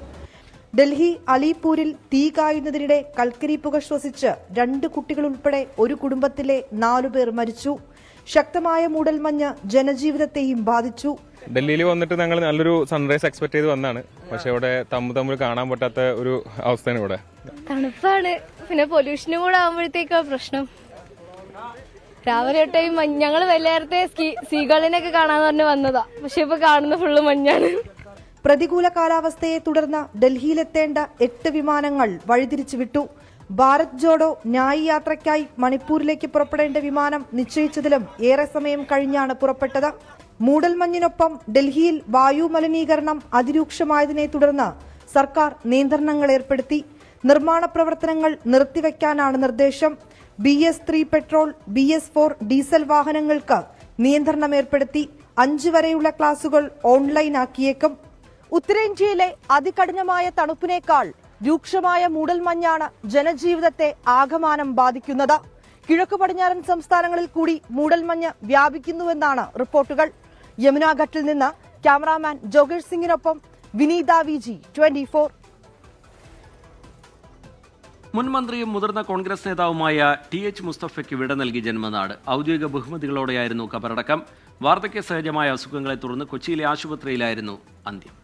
ഡൽഹി അലിപൂരിൽ തീ കായുന്നതിനിടെ കൽക്കരി പുക ശ്വസിച്ച് 2 കുട്ടികൾ ഉൾപ്പെടെ ഒരു കുടുംബത്തിലെ 4 പേർ മരിച്ചു. ശക്തമായ മൂടൽമഞ്ഞ് ജനജീവിതത്തെയും ബാധിച്ചു. ഡൽഹിയിൽ വന്നിട്ട് ഞങ്ങൾ നല്ലൊരു സൺറൈസ് എക്സ്പെക്ട് ചെയ്ത് വന്നാണ്. പക്ഷെ ഇവിടെ തമ്മിൽ കാണാൻ പറ്റാത്ത ഒരു അവസ്ഥയാണ്. ഇവിടെ തണുപ്പാണ്, പിന്നെ പൊല്യൂഷനും കൂടെ ആകുമ്പോഴത്തേക്കാ പ്രശ്നം. രാവിലെ തൊട്ടേയും ഞങ്ങൾ നേരത്തെ സീകളിനൊക്കെ കാണാന്ന് പറഞ്ഞ് വന്നതാ, പക്ഷെ ഇപ്പൊ കാണുന്ന ഫുള്ള് മഞ്ഞാണ്. പ്രതികൂല കാലാവസ്ഥയെ തുടർന്ന് ഡൽഹിയിലെത്തേണ്ട 8 വിമാനങ്ങൾ വഴിതിരിച്ചു വിട്ടു. ഭാരത് ജോഡോ ന്യായ് യാത്രയ്ക്കായി മണിപ്പൂരിലേക്ക് പുറപ്പെടേണ്ട വിമാനം നിശ്ചയിച്ചതിലും ഏറെ സമയം കഴിഞ്ഞാണ് പുറപ്പെട്ടത്. മൂടൽമഞ്ഞിനൊപ്പം ഡൽഹിയിൽ വായു മലിനീകരണം അതിരൂക്ഷമായതിനെ തുടർന്ന് സർക്കാർ നിയന്ത്രണങ്ങൾ ഏർപ്പെടുത്തി. നിർമ്മാണ പ്രവർത്തനങ്ങൾ നിർത്തിവെക്കാനാണ് നിർദ്ദേശം. BS3 പെട്രോൾ, BS4 ഡീസൽ വാഹനങ്ങൾക്ക് നിയന്ത്രണം ഏർപ്പെടുത്തി. 5 വരെയുള്ള ക്ലാസുകൾ ഓൺലൈനാക്കിയേക്കും. ഉത്തരേന്ത്യയിലെ അതികഠിനമായ തണുപ്പിനേക്കാൾ രൂക്ഷമായ മൂടൽമഞ്ഞാണ് ജനജീവിതത്തെ ആകമാനം ബാധിക്കുന്നത്. കിഴക്കു പടിഞ്ഞാറൻ സംസ്ഥാനങ്ങളിൽ കൂടി മൂടൽമഞ്ഞ് വ്യാപിക്കുന്നുവെന്നാണ് റിപ്പോർട്ടുകൾ. യമുനാഘട്ടിൽ നിന്ന് ക്യാമറാമാൻ ജോഗേഷ് സിംഗിനൊപ്പം വിനീത VG 24. മുൻ മന്ത്രിയും മുതിർന്ന കോൺഗ്രസ് നേതാവുമായ TH മുസ്തഫയ്ക്ക് വിട നൽകി ജന്മനാട്. ഔദ്യോഗിക ബഹുമതികളോടെയായിരുന്നു കബറടക്കം. വാർദ്ധക്യ സഹജമായ അസുഖങ്ങളെ തുടർന്ന് കൊച്ചിയിലെ ആശുപത്രിയിലായിരുന്നു അന്ത്യം.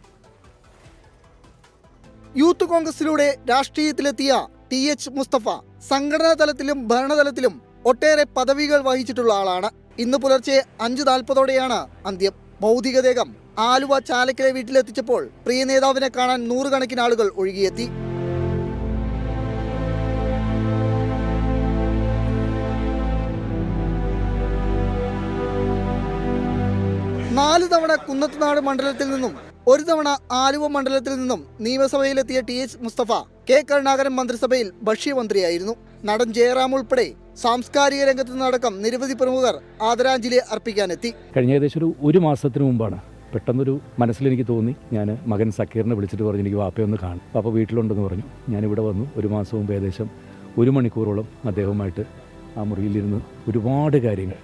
യൂത്ത് കോൺഗ്രസിലൂടെ രാഷ്ട്രീയത്തിലെത്തിയ TH മുസ്തഫ സംഘടനാ തലത്തിലും ഭരണതലത്തിലും ഒട്ടേറെ പദവികൾ വഹിച്ചിട്ടുള്ള ആളാണ്. ഇന്ന് പുലർച്ചെ 5:40 അന്ത്യം. ഭൗതികദേഹം ആലുവ ചാലക്കര വീട്ടിലെത്തിച്ചപ്പോൾ പ്രിയ നേതാവിനെ കാണാൻ 100 കണക്കിന് ആളുകൾ ഒഴുകിയെത്തി. നാല് തവണ കുന്നത്തുനാട് മണ്ഡലത്തിൽ നിന്നും 1 തവണ ആലുവ മണ്ഡലത്തിൽ നിന്നും നിയമസഭയിലെത്തിയ TH മുസ്തഫ K കരുണാകരൻ മന്ത്രിസഭയിൽ ഭക്ഷ്യമന്ത്രിയായിരുന്നു. നടൻ ജയറാം ഉൾപ്പെടെ സാംസ്കാരിക രംഗത്തു നിന്നടക്കം നിരവധി പ്രമുഖർ ആദരാഞ്ജലി അർപ്പിക്കാനെത്തി. കഴിഞ്ഞ ഏകദേശം ഒരു മാസത്തിന് മുമ്പാണ് പെട്ടെന്നൊരു മനസ്സിലെനിക്ക് തോന്നി. ഞാൻ മകൻ സക്കീറിനെ വിളിച്ചിട്ട് പറഞ്ഞു എനിക്ക് വാപ്പയൊന്ന് കാണും. വാപ്പ വീട്ടിലുണ്ടെന്ന് പറഞ്ഞു. ഞാനിവിടെ വന്നു. ഒരു മാസം മുമ്പ് ഏകദേശം 1 മണിക്കൂറോളം അദ്ദേഹവുമായിട്ട് ആ മുറിയിലിരുന്ന് ഒരുപാട് കാര്യങ്ങൾ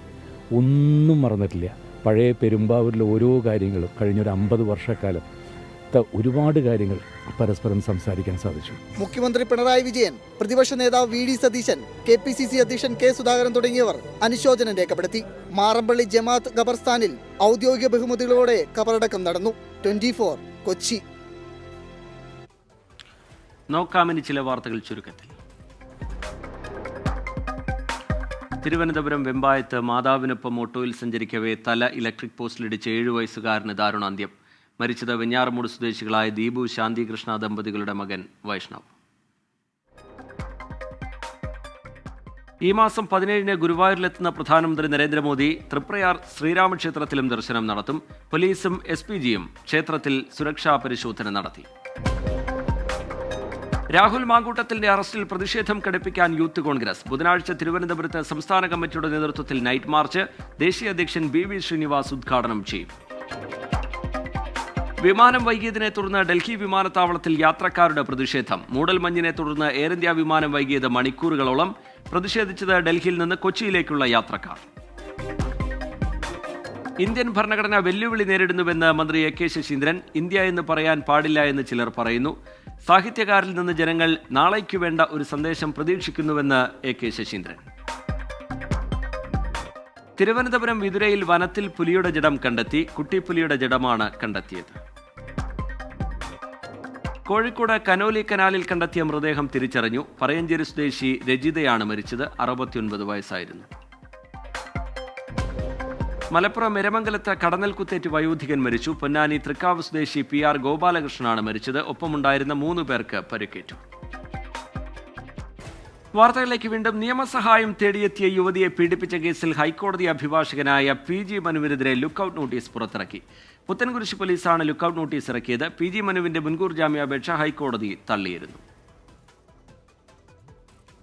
ഒന്നും മറന്നിട്ടില്ല. പഴയ പെരുമ്പാവൂരിലെ ഓരോ കാര്യങ്ങളും കഴിഞ്ഞൊരു 50 വർഷക്കാലം ഒരുപാട് കാര്യങ്ങൾ പരസ്പരം സംസാരിക്കാൻ സാധിച്ചു. മുഖ്യമന്ത്രി പിണറായി വിജയൻ, പ്രതിപക്ഷ നേതാവ് VD സതീശൻ, KPCC അധ്യക്ഷൻ K സുധാകരൻ തുടങ്ങിയവർ അനുശോചനം രേഖപ്പെടുത്തി. മാറമ്പള്ളി ജമാഅത്ത് ഖബർസ്ഥാനിൽ ഔദ്യോഗിക ബഹുമതികളോടെ ഖബറടക്കം നടന്നു. 24 കൊച്ചി. നോക്കാമിനി ചില വാർത്തകൾ ചുരുക്കത്തിൽ. തിരുവനന്തപുരം വെമ്പായത്ത് മാതാവിനൊപ്പം ഓട്ടോയിൽ സഞ്ചരിക്കവേ തല ഇലക്ട്രിക് പോസ്റ്റിലിടിച്ച് 7 വയസ്സുകാരന് ദാരുണാന്ത്യം. മരിച്ചത് വെഞ്ഞാറമൂട് സ്വദേശികളായ ദീപു ശാന്തികൃഷ്ണ ദമ്പതികളുടെ മകൻ വൈഷ്ണവ്. ഈ മാസം 17 ഗുരുവായൂരിലെത്തുന്ന പ്രധാനമന്ത്രി നരേന്ദ്രമോദി തൃപ്രയാർ ശ്രീരാമക്ഷേത്രത്തിലും ദർശനം നടത്തും. പോലീസും SPGയും ക്ഷേത്രത്തിൽ സുരക്ഷാ പരിശോധന നടത്തി. രാഹുൽ മാങ്കൂട്ടത്തിന്റെ അറസ്റ്റിൽ പ്രതിഷേധം കടുപ്പിക്കാൻ യൂത്ത് കോൺഗ്രസ്. ബുധനാഴ്ച തിരുവനന്തപുരത്ത് സംസ്ഥാന കമ്മിറ്റിയുടെ നേതൃത്വത്തിൽ നൈറ്റ് മാർച്ച് ദേശീയ അധ്യക്ഷൻ BV ശ്രീനിവാസ് ഉദ്ഘാടനം ചെയ്യും. വിമാനം വൈകിയതിനെ തുടർന്ന് ഡൽഹി വിമാനത്താവളത്തിൽ യാത്രക്കാരുടെ പ്രതിഷേധം. മൂടൽമഞ്ഞിനെ തുടർന്ന് എയർ ഇന്ത്യ വിമാനം വൈകിയത് മണിക്കൂറുകളോളം. പ്രതിഷേധിച്ചത് ഡൽഹിയിൽ നിന്ന് കൊച്ചിയിലേക്കുള്ള യാത്രക്കാർ. ഇന്ത്യൻ ഭരണഘടന വെല്ലുവിളി നേരിടുന്നുവെന്ന് മന്ത്രി AK ശശീന്ദ്രൻ. ഇന്ത്യ എന്ന് പറയാൻ പാടില്ല എന്ന് ചിലർ പറയുന്നു. സാഹിത്യകാരിൽ നിന്ന് ജനങ്ങൾ നാളേക്കു വേണ്ട ഒരു സന്ദേശം പ്രതീക്ഷിക്കുന്നുവെന്ന് AK ശശീന്ദ്രൻ. തിരുവനന്തപുരം വിതുരയിൽ വനത്തിൽ പുലിയുടെ ജഡം കണ്ടെത്തി. കുട്ടിപ്പുലിയുടെ ജഡമാണ് കണ്ടെത്തിയത്. കോഴിക്കോട് കനോലി കനാലിൽ കണ്ടെത്തിയ മൃതദേഹം തിരിച്ചറിഞ്ഞു. പറയഞ്ചേരി സ്വദേശി രജിതയാണ് മരിച്ചത്. 69 വയസ്സായിരുന്നു. മലപ്പുറം എരമംഗലത്ത് കടന്നൽ കുത്തേറ്റ് വയോധികൻ മരിച്ചു. പൊന്നാനി തൃക്കാവ് സ്വദേശി PR ഗോപാലകൃഷ്ണനാണ് മരിച്ചത്. ഒപ്പമുണ്ടായിരുന്ന 3 പേർക്ക് പരിക്കേറ്റു. വാർത്തകളിലേക്ക് വീണ്ടും. നിയമസഹായം തേടിയെത്തിയ യുവതിയെ പീഡിപ്പിച്ച കേസിൽ ഹൈക്കോടതി അഭിഭാഷകനായ PG മനുവിനെതിരെ ലുക്കൌട്ട് നോട്ടീസ് പുറത്തിറക്കി. പുത്തൻകുരിശ് പോലീസാണ് ലുക്കൌട്ട് നോട്ടീസ് ഇറക്കിയത്. PG മനുവിന്റെ മുൻകൂർ ജാമ്യാപേക്ഷ ഹൈക്കോടതി തള്ളിയിരുന്നു.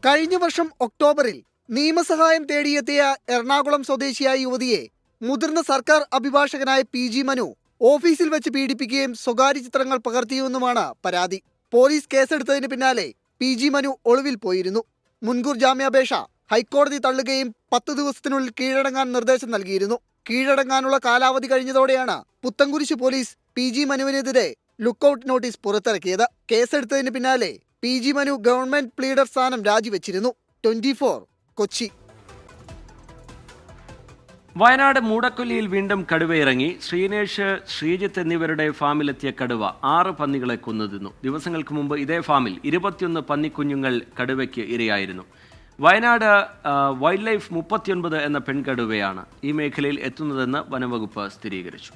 കഴിഞ്ഞ വർഷം ഒക്ടോബറിൽ നിയമസഹായം തേടിയെത്തിയ എറണാകുളം സ്വദേശിയായ യുവതിയെ മുതിർന്ന സർക്കാർ അഭിഭാഷകനായ PG മനു ഓഫീസിൽ വെച്ച് പീഡിപ്പിക്കുകയും സ്വകാര്യ ചിത്രങ്ങൾ പകർത്തിയെന്നുമാണ് പരാതി. പോലീസ് കേസെടുത്തതിന് പിന്നാലെ PG മനു ഒളിവിൽ പോയിരുന്നു. മുൻകൂർ ജാമ്യാപേക്ഷ ഹൈക്കോടതി തള്ളുകയും 10 ദിവസത്തിനുള്ളിൽ കീഴടങ്ങാൻ നിർദ്ദേശം നൽകിയിരുന്നു. കീഴടങ്ങാനുള്ള കാലാവധി കഴിഞ്ഞതോടെയാണ് പുത്തൻകുരിശ് പോലീസ് PG മനുവിനെതിരെ ലുക്കൌട്ട് നോട്ടീസ് പുറത്തിറക്കിയത്. കേസെടുത്തതിന് പിന്നാലെ PG മനു ഗവൺമെന്റ് പ്ലീഡർ സ്ഥാനം രാജിവെച്ചിരുന്നു. 24 കൊച്ചി. വയനാട് മൂടക്കൊല്ലിയിൽ വീണ്ടും കടുവയിറങ്ങി. ശ്രീനേഷ്, ശ്രീജിത്ത് എന്നിവരുടെ ഫാമിലെത്തിയ കടുവ 6 പന്നികളെ കൊന്നുതിന്നു. ദിവസങ്ങൾക്ക് മുമ്പ് ഇതേ ഫാമിൽ 21 പന്നിക്കുഞ്ഞുങ്ങൾ കടുവയ്ക്ക് ഇരയായിരുന്നു. വയനാട് വൈൽഡ് ലൈഫ് 39 എന്ന പെൺകടുവയാണ് ഈ മേഖലയിൽ എത്തുന്നതെന്ന് വനംവകുപ്പ് സ്ഥിരീകരിച്ചു.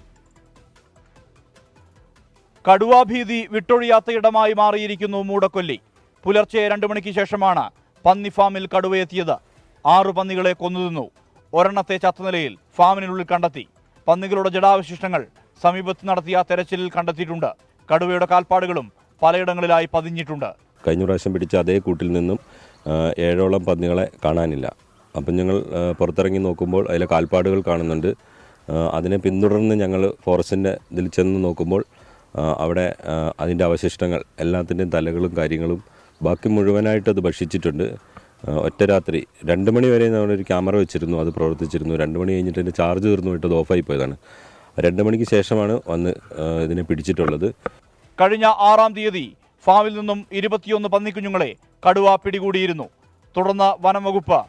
കടുവാഭീതി വിട്ടൊഴിയാത്ത ഇടമായി മാറിയിരിക്കുന്നു മൂടക്കൊല്ലി. പുലർച്ചെ 2 മണിക്ക് ശേഷമാണ് പന്നി ഫാമിൽ കടുവയെത്തിയത്. 6 പന്നികളെ കൊന്നുതിന്നു. ഒരെണ്ണത്തെ ചത്തനിലയിൽ ഫാമിനുള്ളിൽ കണ്ടെത്തി. പന്നികളുടെ ജഡാവശിഷ്ടങ്ങൾ സമീപത്ത് നടത്തിയ തെരച്ചിലിൽ കണ്ടെത്തിയിട്ടുണ്ട്. കടുവയുടെ കാൽപ്പാടുകളും പലയിടങ്ങളിലായി പതിഞ്ഞിട്ടുണ്ട്. കഴിഞ്ഞ പ്രാവശ്യം പിടിച്ച അതേ കൂട്ടിൽ നിന്നും 7ഓളം പന്നികളെ കാണാനില്ല. അപ്പം ഞങ്ങൾ പുറത്തിറങ്ങി നോക്കുമ്പോൾ അതിലെ കാൽപ്പാടുകൾ കാണുന്നുണ്ട്. അതിനെ പിന്തുടർന്ന് ഞങ്ങൾ ഫോറസ്റ്റിൻ്റെ ഇതിൽ ചെന്ന് നോക്കുമ്പോൾ അവിടെ അതിൻ്റെ അവശിഷ്ടങ്ങൾ, എല്ലാത്തിൻ്റെയും തലകളും കാര്യങ്ങളും ബാക്കി മുഴുവനായിട്ട് അത് ഭക്ഷിച്ചിട്ടുണ്ട്. ഒറ്റ രാത്രി 2 മണി വരെ നമ്മളൊരു ക്യാമറ വെച്ചിരുന്നു, അത് പ്രവർത്തിച്ചിരുന്നു. 2 മണി കഴിഞ്ഞിട്ട് എൻ്റെ ചാർജ് തീർന്നു പോയിട്ട് അത് ഓഫായി പോയതാണ്. 2 മണിക്ക് ശേഷമാണ് വന്ന് ഇതിനെ പിടിച്ചിട്ടുള്ളത്. കഴിഞ്ഞ 6-ാം തീയതി ഫാമിൽ നിന്നും 21 പന്നിക്കുഞ്ഞുങ്ങളെ കടുവ പിടികൂടിയിരുന്നു. തുടർന്ന് വനംവകുപ്പ്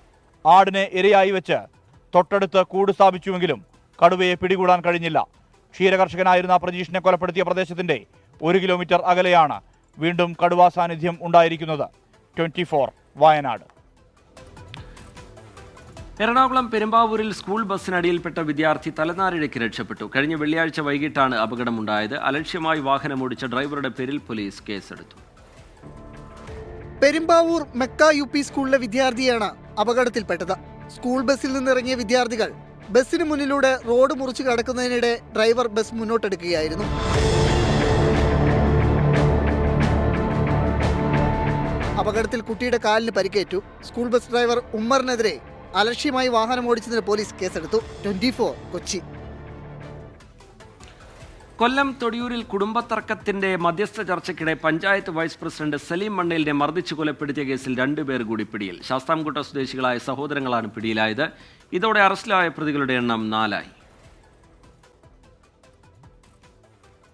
ആടിനെ ഇരയായി വെച്ച് തൊട്ടടുത്ത് കൂട് സ്ഥാപിച്ചുവെങ്കിലും കടുവയെ പിടികൂടാൻ കഴിഞ്ഞില്ല. ക്ഷീരകർഷകനായിരുന്ന പ്രജീഷിനെ കൊലപ്പെടുത്തിയ പ്രദേശത്തിന്റെ 1 കിലോമീറ്റർ അകലെയാണ് വീണ്ടും കടുവാ സാന്നിധ്യം ഉണ്ടായിരിക്കുന്നത്. 24 വയനാട്. എറണാകുളം പെരുമ്പാവൂരിൽ സ്കൂൾ ബസ്സിനടിയിൽപ്പെട്ട വിദ്യാർത്ഥി തലനാരിഴയ്ക്ക് രക്ഷപ്പെട്ടു. കഴിഞ്ഞ വെള്ളിയാഴ്ച വൈകിട്ടാണ് അപകടമുണ്ടായത്. അലക്ഷ്യമായി വാഹനമോടിച്ച ഡ്രൈവറുടെ പേരിൽ പോലീസ് കേസെടുത്തു. പെരുമ്പാവൂർ മെക്ക UP സ്കൂളിലെ വിദ്യാർത്ഥിയാണ് അപകടത്തിൽപ്പെട്ടത്. സ്കൂൾ ബസ്സിൽ നിന്നിറങ്ങിയ വിദ്യാർത്ഥികൾ ബസ്സിന് മുന്നിലൂടെ റോഡ് മുറിച്ച് കടക്കുന്നതിനിടെ ഡ്രൈവർ ബസ് മുന്നോട്ടെടുക്കുകയായിരുന്നു. അപകടത്തിൽ കുട്ടിയുടെ കാലിന് പരിക്കേറ്റു. സ്കൂൾ ബസ് ഡ്രൈവർ ഉമ്മറിനെതിരെ അലക്ഷ്യമായി വാഹനം ഓടിച്ചതിന് പോലീസ് കേസെടുത്തു. 24 കൊച്ചി. കൊല്ലം തൊടിയൂരിൽ കുടുംബത്തർക്കത്തിന്റെ മധ്യസ്ഥ ചർച്ചയ്ക്കിടെ പഞ്ചായത്ത് വൈസ് പ്രസിഡന്റ് സലീം മണ്ണേലിനെ മർദ്ദിച്ചു കൊലപ്പെടുത്തിയ കേസിൽ 2 പേർ കൂടി പിടിയിൽ. ശാസ്താംകോട്ട സ്വദേശികളായ സഹോദരങ്ങളാണ് പിടിയിലായത്. ഇതോടെ അറസ്റ്റിലായ പ്രതികളുടെ എണ്ണം 4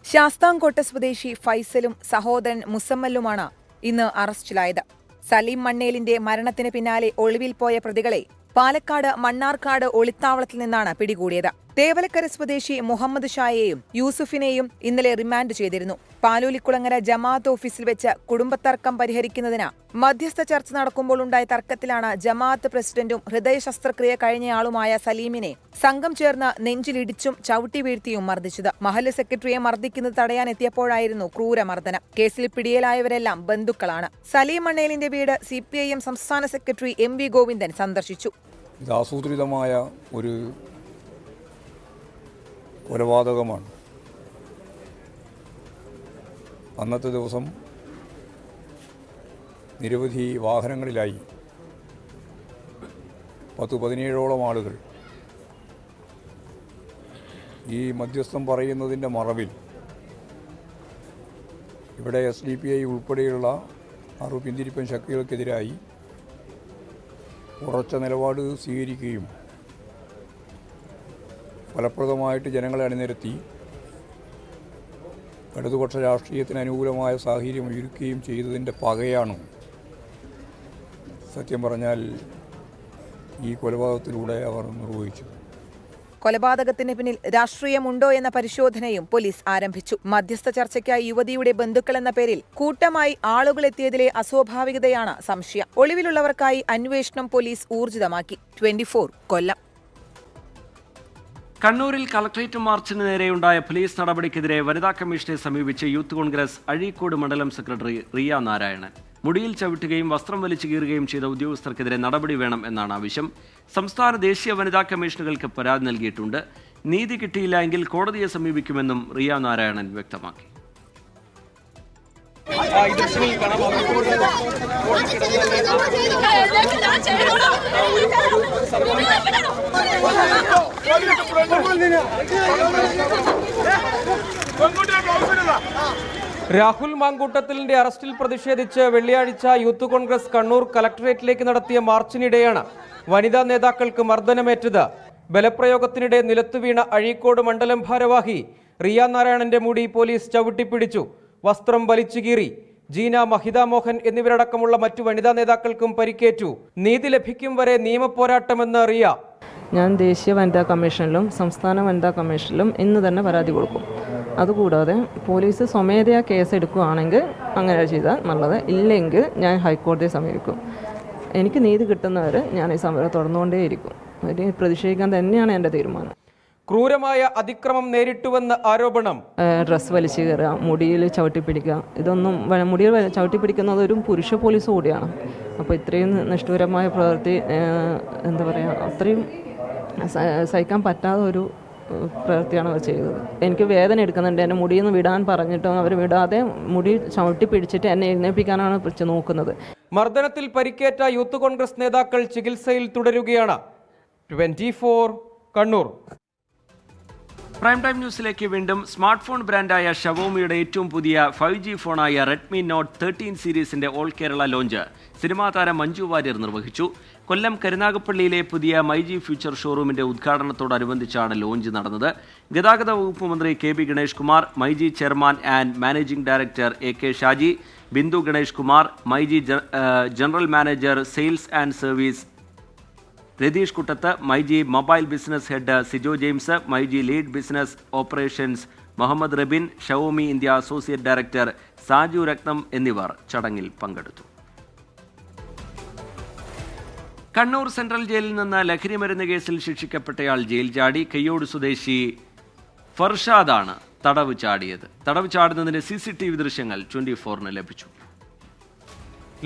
ശാസ്താംകോട്ട സ്വദേശി ഫൈസലും സഹോദരൻ മുസമ്മലുമാണ് ഇന്ന് അറസ്റ്റിലായത്. സലീം മണ്ണേലിന്റെ മരണത്തിന് പിന്നാലെ ഒളിവിൽ പോയ പ്രതികളെ പാലക്കാട് മണ്ണാർക്കാട് ഒളിത്താവളത്തിൽ നിന്നാണ് പിടികൂടിയത്. തേവലക്കര സ്വദേശി മുഹമ്മദ് ഷായെയും യൂസുഫിനെയും ഇന്നലെ റിമാൻഡ് ചെയ്തിരുന്നു. പാലോലിക്കുളങ്ങര ജമാഅത്ത് ഓഫീസിൽ വെച്ച് കുടുംബത്തർക്കം പരിഹരിക്കുന്നതിന് മധ്യസ്ഥ ചർച്ച നടക്കുമ്പോൾ ഉണ്ടായ തർക്കത്തിലാണ് ജമാഅത്ത് പ്രസിഡന്റും ഹൃദയ ശസ്ത്രക്രിയ കഴിഞ്ഞയാളുമായ സലീമിനെ സംഘം ചേർന്ന് നെഞ്ചിലിടിച്ചും ചവിട്ടി വീഴ്ത്തിയും മർദ്ദിച്ചത്. മഹല്ല് സെക്രട്ടറിയെ മർദ്ദിക്കുന്നത് തടയാനെത്തിയപ്പോഴായിരുന്നു ക്രൂരമർദ്ദനം. കേസിൽ പിടിയിലായവരെല്ലാം ബന്ധുക്കളാണ്. സലീം മണ്ണേലിന്റെ വീട് CPIM സംസ്ഥാന സെക്രട്ടറി MV ഗോവിന്ദൻ സന്ദർശിച്ചു. ഇത് ആസൂത്രിതമായ ഒരു കൊലപാതകമാണ്. അന്നത്തെ ദിവസം നിരവധി വാഹനങ്ങളിലായി 10-17ഓളം ആളുകൾ ഈ മധ്യസ്ഥം പറയുന്നതിൻ്റെ മറവിൽ ഇവിടെ SDPI ഉൾപ്പെടെയുള്ള പിന്തിരിപ്പൻ ശക്തികൾക്കെതിരായി ഉറച്ച നിലപാട് സ്വീകരിക്കുകയും ഫലപ്രദമായിട്ട് ജനങ്ങളെ അണിനിരത്തി ഇടതുപക്ഷ രാഷ്ട്രീയത്തിന് അനുകൂലമായ സാഹചര്യം ഒരുക്കുകയും ചെയ്തതിൻ്റെ പകയാണ് സത്യം പറഞ്ഞാൽ ഈ കൊലപാതകത്തിലൂടെ അവർ നിർവഹിച്ചത്. കൊലപാതകത്തിന് പിന്നിൽ രാഷ്ട്രീയമുണ്ടോ എന്ന പരിശോധനയും പോലീസ് ആരംഭിച്ചു. മധ്യസ്ഥ ചർച്ചയ്ക്കായി യുവതിയുടെ ബന്ധുക്കളെന്ന പേരിൽ കൂട്ടമായി ആളുകളെത്തിയതിലെ അസ്വാഭാവികതയാണ് സംശയം. ഒളിവിലുള്ളവർക്കായി അന്വേഷണം പോലീസ് ഊർജിതമാക്കി. 24 കൊല്ലം. കണ്ണൂരിൽ കളക്ട്രേറ്റ് മാർച്ചിന് നേരെയുണ്ടായ പോലീസ് നടപടിക്കെതിരെ വനിതാ കമ്മീഷനെ സമീപിച്ച് യൂത്ത് കോൺഗ്രസ് അഴീക്കോട് മണ്ഡലം സെക്രട്ടറി റിയ നാരായണൻ. മുടിയിൽ ചവിട്ടുകയും വസ്ത്രം വലിച്ചു കീറുകയും ചെയ്ത ഉദ്യോഗസ്ഥർക്കെതിരെ നടപടി വേണം എന്നാണ് ആവശ്യം. സംസ്ഥാന ദേശീയ വനിതാ കമ്മീഷനുകൾക്ക് പരാതി നൽകിയിട്ടുണ്ട്. നീതി കിട്ടിയില്ല എങ്കിൽ കോടതിയെ സമീപിക്കുമെന്നും റിയ നാരായണൻ വ്യക്തമാക്കി. രാഹുൽ മാങ്കൂട്ടത്തിലിന്റെ അറസ്റ്റിൽ പ്രതിഷേധിച്ച് വെള്ളിയാഴ്ച യൂത്ത് കോൺഗ്രസ് കണ്ണൂർ കലക്ടറേറ്റിലേക്ക് നടത്തിയ മാർച്ചിനിടെയാണ് വനിതാ നേതാക്കൾക്ക് മർദ്ദനമേറ്റത്. ബലപ്രയോഗത്തിനിടെ നിലത്തുവീണ അഴീക്കോട് മണ്ഡലം ഭാരവാഹി റിയ നാരായണന്റെ മുടി പോലീസ് ചവിട്ടിപ്പിടിച്ചു. വസ്ത്രം വലിച്ചുകീറി. ജീന, മഹിത മോഹൻ എന്നിവരടക്കമുള്ള മറ്റു വനിതാ നേതാക്കൾക്കും പരിക്കേറ്റു. നീതി ലഭിക്കും വരെ നിയമപോരാട്ടമെന്ന് റിയ. ഞാൻ ദേശീയ വനിതാ കമ്മീഷനിലും സംസ്ഥാന വനിതാ കമ്മീഷനിലും ഇന്ന് തന്നെ പരാതി കൊടുക്കും. അതുകൂടാതെ പോലീസ് സ്വമേധയാ കേസ് എടുക്കുകയാണെങ്കിൽ അങ്ങനെ ചെയ്താൽ നല്ലത്, ഇല്ലെങ്കിൽ ഞാൻ ഹൈക്കോടതിയെ സമീപിക്കും. എനിക്ക് നീതി കിട്ടുന്നവരെ ഞാൻ ഈ സമരം തുടർന്നുകൊണ്ടേയിരിക്കും. പ്രതിഷേധിക്കാൻ തന്നെയാണ് എൻ്റെ തീരുമാനം. ക്രൂരമായ അതിക്രമം നേരിട്ടുവെന്ന് ആരോപണം. ഡ്രസ്സ് വലിച്ചു കയറുക, മുടിയിൽ ചവിട്ടിപ്പിടിക്കുക, ഇതൊന്നും മുടിയിൽ ചവിട്ടിപ്പിടിക്കുന്നത് ഒരു പുരുഷ പോലീസ് കൂടിയാണ്. അപ്പോൾ ഇത്രയും നിഷ്ഠൂരമായ പ്രവൃത്തി എന്താ പറയുക, അത്രയും സഹിക്കാൻ പറ്റാത്ത ഒരു പ്രവൃത്തിയാണ് അവർ ചെയ്തത്. എനിക്ക് വേദന എടുക്കുന്നുണ്ട്. എൻ്റെ മുടിയിൽ നിന്ന് വിടാൻ പറഞ്ഞിട്ടും അവർ വിടാതെ മുടി ചവിട്ടി പിടിച്ചിട്ട് എന്നെ എഴുന്നേൽപ്പിക്കാനാണ് നോക്കുന്നത്. മർദ്ദനത്തിൽ പരിക്കേറ്റ യൂത്ത് കോൺഗ്രസ് നേതാക്കൾ ചികിത്സയിൽ തുടരുകയാണ്. 24 കണ്ണൂർ. പ്രൈം ടൈം ന്യൂസിലേക്ക് വീണ്ടും. സ്മാർട്ട് ഫോൺ ബ്രാൻഡായ ഷവോമിയുടെ ഏറ്റവും പുതിയ 5G ഫോണായ റെഡ്മി നോട്ട് 13 സീരീസിന്റെ ഓൾ കേരള ലോഞ്ച് സിനിമാ താരം മഞ്ജു വാര്യർ നിർവഹിച്ചു. കൊല്ലം കരുനാഗപ്പള്ളിയിലെ പുതിയ മൈജി ഫ്യൂച്ചർ ഷോറൂമിന്റെ ഉദ്ഘാടനത്തോടനുബന്ധിച്ചാണ് ലോഞ്ച് നടന്നത്. ഗതാഗത വകുപ്പ് മന്ത്രി K B Ganesh Kumar, myG chairman and managing director AK Shaji, Bindu Ganesh Kumar, myG general manager sales and service Ratheesh Kuttath, myG mobile business head Sijo James, myG lead business operations Muhammad Rabin, Xiaomi India associate director Saju Ratnam എന്നിവർ ചടങ്ങിൽ പങ്കെടുത്തു. കണ്ണൂർ സെൻട്രൽ ജയിലിൽ നിന്ന് ലഹരിമരുന്ന് കേസിൽ ശിക്ഷിക്കപ്പെട്ടയാൾ ജയിൽ ചാടി. കയ്യോട് സ്വദേശി ഫർഷാദാണ് തടവ് ചാടിയത്. തടവ് ചാടുന്നതിന്റെ CCTV ദൃശ്യങ്ങൾ 24-ന് ലഭിച്ചു.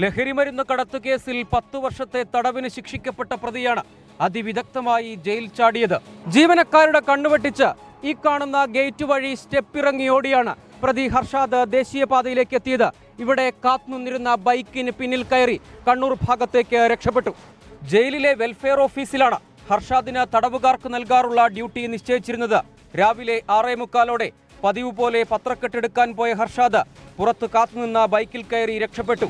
ലഹരിമരുന്ന് കടത്തു കേസിൽ 10 വർഷത്തെ തടവിന് ശിക്ഷിക്കപ്പെട്ട പ്രതിയാണ് അതിവിദഗ്ധമായി ജയിൽ ചാടിയത്. ജീവനക്കാരുടെ കണ്ണുവെട്ടിച്ച് ഈ കാണുന്ന ഗേറ്റ് വഴി സ്റ്റെപ്പിറങ്ങിയോടിയാണ് പ്രതി ഹർഷാദ് ദേശീയപാതയിലേക്ക് എത്തിയത്. ഇവിടെ കാത്തുനിന്നിരുന്ന ബൈക്കിന് പിന്നിൽ കയറി കണ്ണൂർ ഭാഗത്തേക്ക് രക്ഷപ്പെട്ടു. ജയിലിലെ വെൽഫെയർ ഓഫീസിലാണ് ഹർഷാദിന് തടവുകാർക്ക് നൽകാറുള്ള ഡ്യൂട്ടി നിശ്ചയിച്ചിരുന്നത്. രാവിലെ 6:45 പതിവ് പോലെ പത്രക്കെട്ടെടുക്കാൻ പോയ ഹർഷാദ് പുറത്ത് കാത്തുനിന്ന ബൈക്കിൽ കയറി രക്ഷപ്പെട്ടു.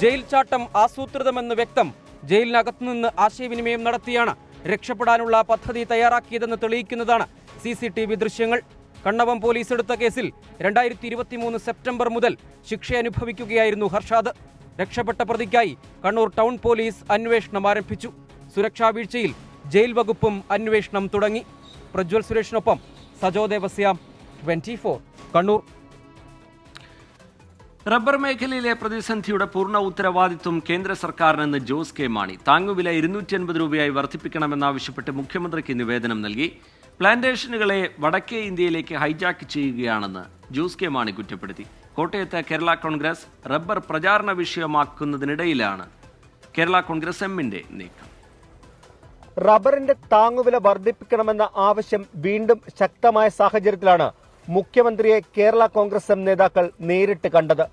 ജയിൽ ചാട്ടം ആസൂത്രിതമെന്ന് വ്യക്തം. ജയിലിനകത്തുനിന്ന് ആശയവിനിമയം നടത്തിയാണ് രക്ഷപ്പെടാനുള്ള പദ്ധതി തയ്യാറാക്കിയതെന്ന് തെളിയിക്കുന്നതാണ് CCTV ദൃശ്യങ്ങൾ. കണ്ണവം പോലീസ് എടുത്ത കേസിൽ 2023 സെപ്റ്റംബർ മുതൽ ശിക്ഷ അനുഭവിക്കുകയായിരുന്നു ഹർഷാദ്. രക്ഷപ്പെട്ട പ്രതിക്കായി കണ്ണൂർ ടൗൺ പോലീസ് അന്വേഷണം ആരംഭിച്ചു. സുരക്ഷാ വീഴ്ചയിൽ ജയിൽ വകുപ്പും അന്വേഷണം തുടങ്ങി. പ്രജ്വൽ സുരേഷിനൊപ്പം സജോ ദേവസ്യാം, 24 കണ്ണൂർ. റബ്ബർ മേഖലയിലെ പ്രതിസന്ധിയുടെ പൂർണ്ണ ഉത്തരവാദിത്വം കേന്ദ്ര സർക്കാരിനെന്ന് ജോസ് കെ മാണി. താങ്ങുവില 250 രൂപയായി വർദ്ധിപ്പിക്കണമെന്നാവശ്യപ്പെട്ട് മുഖ്യമന്ത്രിക്ക് നിവേദനം നൽകി. പ്ലാന്റേഷനുകളെ വടക്കേ ഇന്ത്യയിലേക്ക് ഹൈജാക്ക് ചെയ്യുകയാണെന്ന് ജോസ് കെ മാണി കുറ്റപ്പെടുത്തി. കോട്ടയത്ത് കേരള കോൺഗ്രസ് റബ്ബർ പ്രചാരണ വിഷയമാക്കുന്നതിനിടയിലാണ് കേരള കോൺഗ്രസ് എമ്മിന്റെ നീക്കം. റബ്ബറിന്റെ താങ്ങുവില വർദ്ധിപ്പിക്കണമെന്ന ആവശ്യം വീണ്ടും ശക്തമായ സാഹചര്യത്തിലാണ് മുഖ്യമന്ത്രിയെ കേരള കോൺഗ്രസ് എം നേതാക്കൾ നേരിട്ട് കണ്ടത്.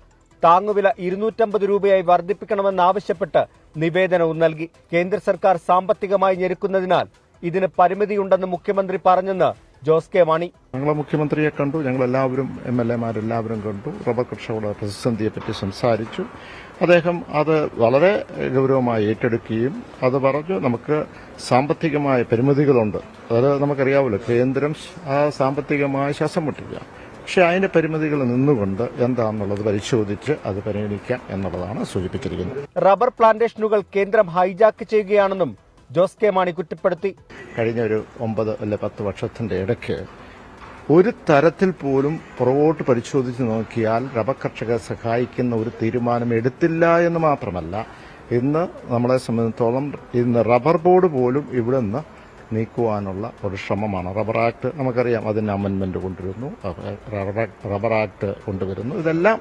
താങ്ങുവില 250 രൂപയായി വർദ്ധിപ്പിക്കണമെന്നാവശ്യപ്പെട്ട് നിവേദനവും നൽകി. കേന്ദ്ര സർക്കാർ സാമ്പത്തികമായി ഞെരുക്കുന്നതിനാൽ ഇതിന് പരിമിതിയുണ്ടെന്ന് മുഖ്യമന്ത്രി പറഞ്ഞെന്ന് ജോസ് കെ മാണി. ഞങ്ങളെ മുഖ്യമന്ത്രിയെ കണ്ടു, ഞങ്ങളെല്ലാവരും MLA-മാരെല്ലാവരും കണ്ടു. റബ്ബർ കർഷകരുടെ പ്രതിസന്ധിയെപ്പറ്റി സംസാരിച്ചു. അദ്ദേഹം അത് വളരെ ഗൗരവമായി ഏറ്റെടുക്കുകയും അത് പറഞ്ഞു നമുക്ക് സാമ്പത്തികമായ പരിമിതികളുണ്ട്. അത് നമുക്കറിയാമല്ലോ, കേന്ദ്രം സാമ്പത്തികമായി ശ്വാസം മുട്ടിക്കുക. പക്ഷേ അതിന്റെ പരിമിതികൾ നിന്നുകൊണ്ട് എന്താണെന്നുള്ളത് പരിശോധിച്ച് അത് പരിഗണിക്കാം എന്നുള്ളതാണ് സൂചിപ്പിച്ചിരിക്കുന്നത്. റബ്ബർ പ്ലാന്റേഷനുകൾ കേന്ദ്രം ഹൈജാക്ക് ചെയ്യുകയാണെന്നും ജോസ് കെ മാണി കുറ്റപ്പെടുത്തി. കഴിഞ്ഞ ഒരു 9 അല്ലെ 10 വർഷത്തിന്റെ ഇടയ്ക്ക് ഒരു തരത്തിൽ പോലും പുറകോട്ട് പരിശോധിച്ച് നോക്കിയാൽ റബ്ബർ കർഷകരെ സഹായിക്കുന്ന ഒരു തീരുമാനം എടുത്തില്ല എന്ന് മാത്രമല്ല, ഇന്ന് നമ്മളെ സംബന്ധിച്ചിടത്തോളം ഇന്ന് റബ്ബർ ബോർഡ് പോലും ഇവിടെ നിന്ന് നീക്കുവാനുള്ള ഒരു ശ്രമമാണ്. റബ്ബർ ആക്ട് നമുക്കറിയാം, അതിന് അമെൻമെൻറ്റ് കൊണ്ടുവരുന്നു, റബ്ബർ ആക്ട് കൊണ്ടുവരുന്നു, ഇതെല്ലാം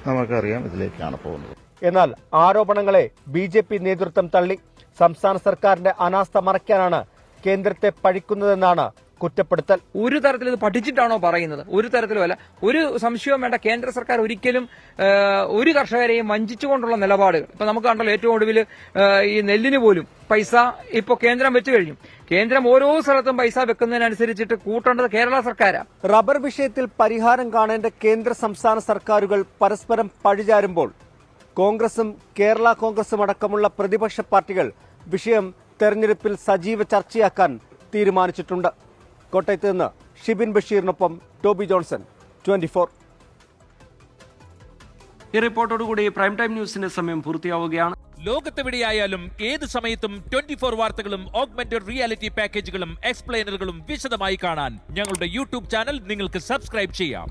നമുക്കറിയാം ഇതിലേക്കാണ് പോകുന്നത്. എന്നാൽ ആരോപണങ്ങളെ ബി.ജെ.പി. നേതൃത്വം തള്ളി. സംസ്ഥാന സർക്കാരിന്റെ അനാസ്ഥ മറയ്ക്കാനാണ് കേന്ദ്രത്തെ പഴിക്കുന്നതെന്നാണ് കുറ്റപ്പെടുത്തൽ. ഒരു തരത്തിൽ ഇത് പഠിച്ചിട്ടാണോ പറയുന്നത്? ഒരു തരത്തിലുമല്ല. ഒരു സംശയവും വേണ്ട. കേന്ദ്ര സർക്കാർ ഒരിക്കലും ഒരു കർഷകരെയും വഞ്ചിച്ചുകൊണ്ടുള്ള നിലപാടുകൾ ഇപ്പൊ നമുക്ക് കണ്ടല്ലോ. ഏറ്റവും ഒടുവിൽ ഈ നെല്ലിന് പോലും പൈസ ഇപ്പൊ കേന്ദ്രം വെച്ചു കഴിഞ്ഞു. കേന്ദ്രം ഓരോ സ്ഥലത്തും പൈസ വെക്കുന്നതിനനുസരിച്ചിട്ട് കൂട്ടേണ്ടത് കേരള സർക്കാരാണ്. റബ്ബർ വിഷയത്തിൽ പരിഹാരം കാണേണ്ട കേന്ദ്ര സംസ്ഥാന സർക്കാരുകൾ പരസ്പരം പഴിചാരുമ്പോൾ കോൺഗ്രസും കേരള കോൺഗ്രസും അടക്കമുള്ള പ്രതിപക്ഷ പാർട്ടികൾ വിഷയം തെരഞ്ഞെടുപ്പിൽ സജീവ ചർച്ചയാക്കാൻ തീരുമാനിച്ചിട്ടുണ്ട്. കോട്ടയത്ത് നിന്ന് ഷിബിൻ ബഷീറിനൊപ്പം ടോബി ജോൺസൺ, 24. ഈ റിപ്പോർട്ടോടുകൂടി പ്രൈം ടൈം ന്യൂസിന്റെ സമയം പൂർത്തിയാവുകയാണ്. ലോകത്തെവിടെയായാലും ഏത് സമയത്തും 24 വാർത്തകളും ഓഗ്മെന്റഡ് റിയാലിറ്റി പാക്കേജുകളും എക്സ്പ്ലെയിനറുകളും വിശദമായി കാണാൻ ഞങ്ങളുടെ യൂട്യൂബ് ചാനൽ നിങ്ങൾക്ക് സബ്സ്ക്രൈബ് ചെയ്യാം.